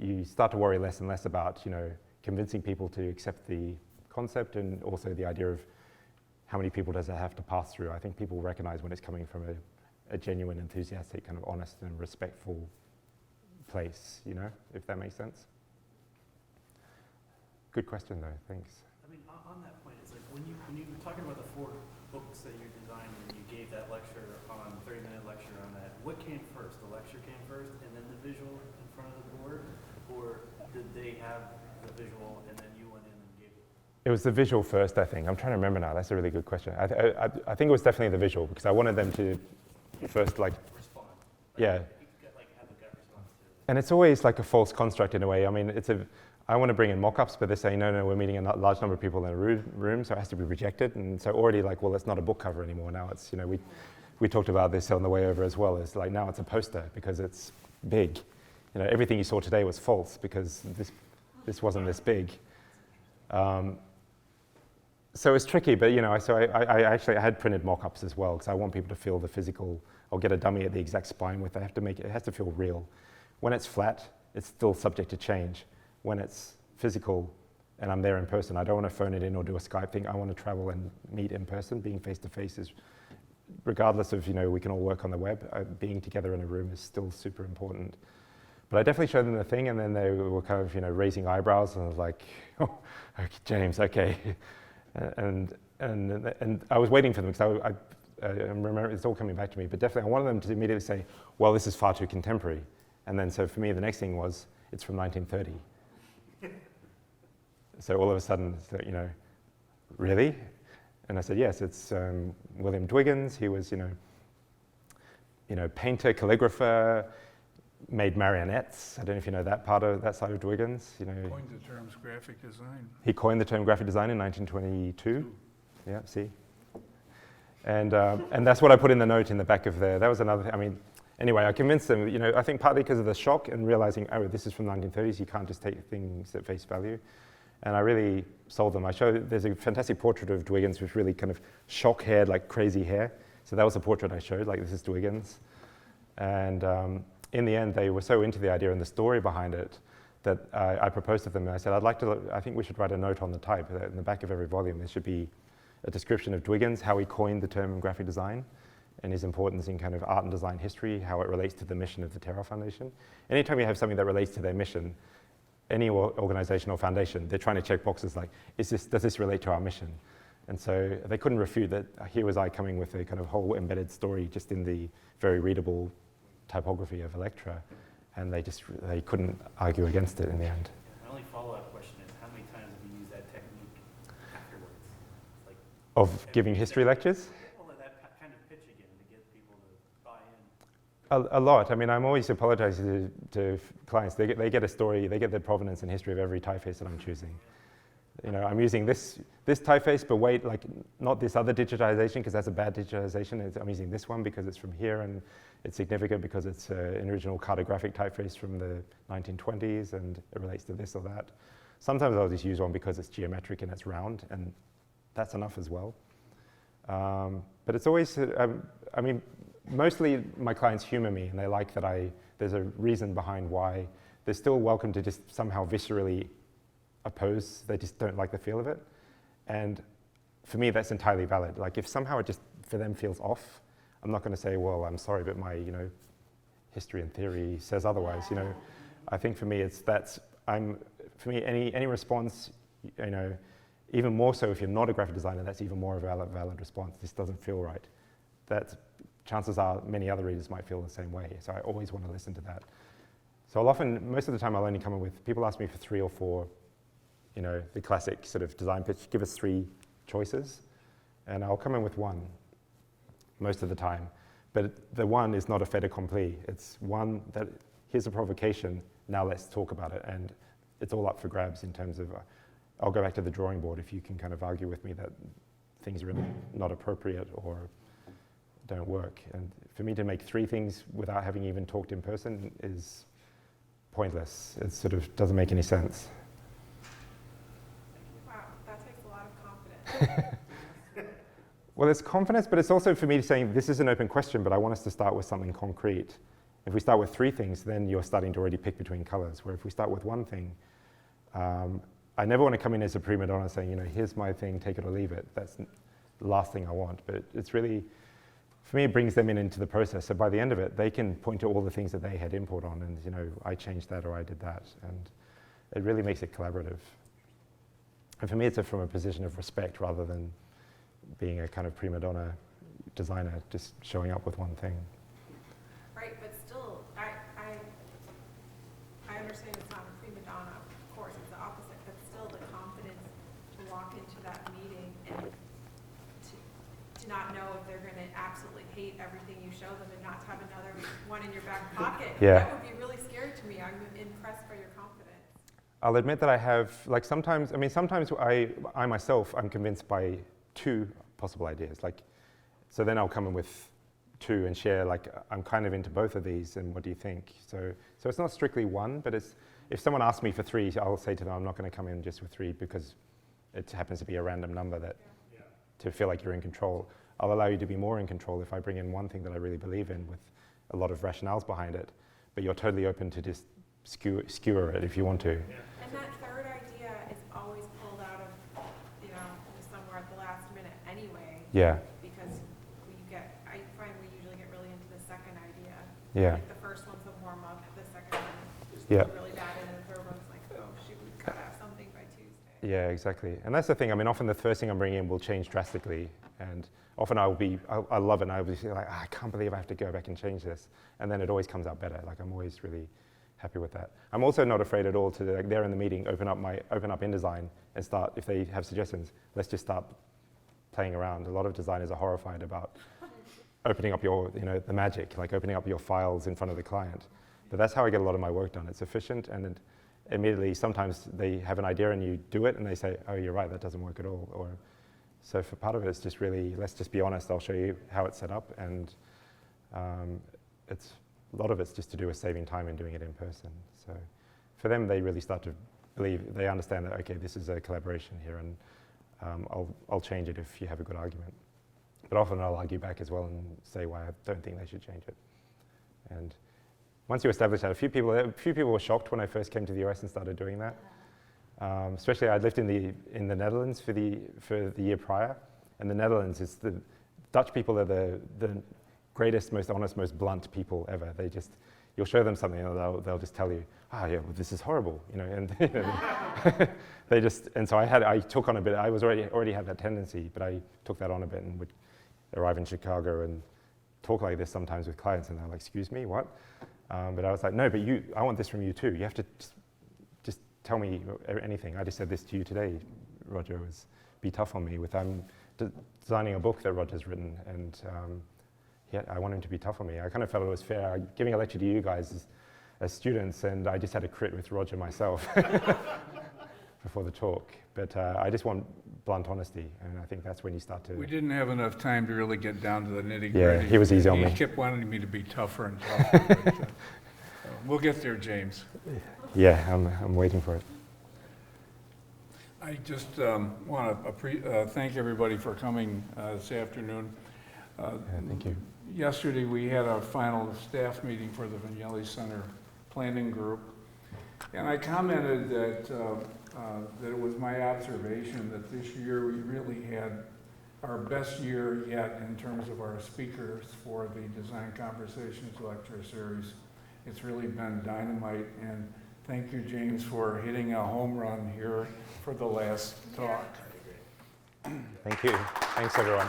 you start to worry less and less about, convincing people to accept the concept, and also the idea of how many people does it have to pass through. I think people recognize when it's coming from a genuine, enthusiastic, kind of honest and respectful place, if that makes sense. Good question though, thanks. On that point, it's like when you were talking about the 4 books that you designed and you gave that lecture on, 30-minute lecture on that, what came first? The lecture came first and then the visual in front of the board? Or did they have the visual and then you went in and gave it? It was the visual first, I think. I'm trying to remember now, that's a really good question. I think it was definitely the visual, because I wanted them to first Respond. Yeah. Have a gut response to it. And it's always like a false construct in a way. I I want to bring in mock-ups, but they say, no, we're meeting a large number of people in a room, so it has to be rejected. And so already like, well, it's not a book cover anymore. Now it's, we talked about this on the way over as well. It's like now it's a poster because it's big. Everything you saw today was false because this wasn't this big. So it's tricky, but I had printed mock-ups as well because I want people to feel the physical. I'll get a dummy at the exact spine width. It has to feel real. When it's flat, it's still subject to change. When it's physical and I'm there in person, I don't want to phone it in or do a Skype thing. I want to travel and meet in person. Being face to face is, regardless of, we can all work on the web, being together in a room is still super important. But I definitely showed them the thing, and then they were kind of, raising eyebrows, and I was like, oh, okay, James, okay. And I was waiting for them because I remember it's all coming back to me, but definitely I wanted them to immediately say, well, this is far too contemporary. And then so for me, the next thing was, it's from 1930. So all of a sudden, really? And I said, yes, it's William Dwiggins. He was, painter, calligrapher, made marionettes. I don't know if you know that side of Dwiggins. Coined the terms graphic design. He coined the term graphic design in 1922. Yeah, see? And that's what I put in the note in the back of there. That was another thing. Anyway, I convinced them, I think partly because of the shock and realizing, oh, this is from the 1930s, you can't just take things at face value. And I really sold them. There's a fantastic portrait of Dwiggins with really kind of shock-haired, like crazy hair. So that was the portrait I showed, like this is Dwiggins. And in the end, they were so into the idea and the story behind it that I proposed to them, and I said, I think we should write a note on the type. In the back of every volume, there should be a description of Dwiggins, how he coined the term graphic design, and his importance in kind of art and design history, how it relates to the mission of the Terra Foundation. Anytime you have something that relates to their mission, any organization or foundation, they're trying to check boxes like, does this relate to our mission? And so they couldn't refute that. Here was I coming with a kind of whole embedded story just in the very readable typography of Electra, and they couldn't argue against it in the end. My only follow-up question is, how many times have you used that technique afterwards? Of giving history lectures? That kind of pitch again to get people to buy in. A lot. I'm always apologizing to clients. They get a story, they get the provenance and history of every typeface that I'm choosing. I'm using this typeface, but wait, not this other digitization because that's a bad digitization. I'm using this one because it's from here, and it's significant because it's an original cartographic typeface from the 1920s, and it relates to this or that. Sometimes I'll just use one because it's geometric and it's round, and that's enough as well. But it's always, mostly my clients humor me, and they like that there's a reason behind why. They're still welcome to just somehow viscerally oppose, they just don't like the feel of it. And for me, that's entirely valid. If somehow it just, for them, feels off, I'm not going to say, well, I'm sorry, but my, history and theory says otherwise. I think for me, any response, even more so if you're not a graphic designer, that's even more of a valid response. This doesn't feel right. Chances are many other readers might feel the same way. So I always want to listen to that. So most of the time I'll only come in with, people ask me for 3 or 4, the classic sort of design pitch, give us 3 choices, and I'll come in with 1 most of the time. But the 1 is not a fait accompli. It's one that, here's a provocation, now let's talk about it. And it's all up for grabs in terms of, I'll go back to the drawing board if you can kind of argue with me that things are not appropriate or don't work. And for me to make 3 things without having even talked in person is pointless. It sort of doesn't make any sense. Wow, that takes a lot of confidence. Well, it's confidence, but it's also for me saying this is an open question, but I want us to start with something concrete. If we start with 3 things, then you're starting to already pick between colors, where if we start with 1 thing, I never want to come in as a prima donna saying, here's my thing, take it or leave it. That's the last thing I want. But it's really, for me, it brings them into the process. So by the end of it, they can point to all the things that they had input on and, I changed that or I did that. And it really makes it collaborative. And for me, it's from a position of respect rather than being a kind of prima donna designer, just showing up with 1 thing. Right, but still, I understand it's not a prima donna, of course, it's the opposite, but still the confidence to walk into that meeting and to not know if they're going to absolutely hate everything you show them and not to have another one in your back pocket. Yeah. That would be really scary to me. I'm impressed by your confidence. I'll admit that I have, like sometimes I myself, I'm convinced by 2 possible ideas. Like, so then I'll come in with 2 and share, like, I'm kind of into both of these, and what do you think? So it's not strictly 1, but it's, if someone asks me for 3, I'll say to them, I'm not going to come in just with 3 because it happens to be a random number that, to feel like you're in control. I'll allow you to be more in control if I bring in one thing that I really believe in with a lot of rationales behind it, but you're totally open to just skewer it if you want to. And that third idea is always pulled out of, somewhere at the last minute anyway. Yeah. Because I find we usually get really into the second idea. Yeah. Like the first one's a warm up, the second one is Yeah. really bad, and the third one's like, oh shoot, we've got to have something by Tuesday. Yeah, exactly. And that's the thing. I mean, often the first thing I'm bringing in will change drastically, and often I love it, and I'll be like, I can't believe I have to go back and change this. And then it always comes out better. Like, I'm always really happy with that. I'm also not afraid at all to, like, there in the meeting, open up InDesign and start, if they have suggestions, let's just start playing around. A lot of designers are horrified about opening up your, the magic, like opening up your files in front of the client. But that's how I get a lot of my work done. It's efficient, and immediately sometimes they have an idea and you do it and they say, oh, you're right, that doesn't work at all. Or so for part of it, it's just really, let's just be honest. I'll show you how it's set up, and a lot of it's just to do with saving time and doing it in person. So for them, they really start to believe, they understand that, okay, this is a collaboration here, and I'll change it if you have a good argument. But often I'll argue back as well and say why I don't think they should change it. And once you establish that, a few people were shocked when I first came to the US and started doing that. Especially, I'd lived in the Netherlands for the year prior, and the Netherlands is the Dutch people are the greatest, most honest, most blunt people ever. You'll show them something and they'll just tell you, yeah, well, this is horrible, and and so I took on a bit. I was already had that tendency, but I took that on a bit and would arrive in Chicago and talk like this sometimes with clients, and they're like, excuse me, what? But I was like, no, but I want this from you too. You have to just tell me anything. I just said this to you today, Roger, was be tough on me with designing a book that Roger's written, and I want him to be tough on me. I kind of felt it was fair. Giving a lecture to you guys as students, and I just had a crit with Roger myself before the talk. But I just want blunt honesty, and I think that's when you start to... We didn't have enough time to really get down to the nitty-gritty. Yeah, he was easy on me. He kept wanting me to be tougher and tougher. But, we'll get there, James. Yeah, I'm waiting for it. I just want to thank everybody for coming this afternoon. Thank you. Yesterday we had our final staff meeting for the Vignelli Center Planning Group, and I commented that it was my observation that this year we really had our best year yet in terms of our speakers for the Design Conversations lecture series. It's really been dynamite, and thank you, James, for hitting a home run here for the last talk. Thank you. Thanks, everyone.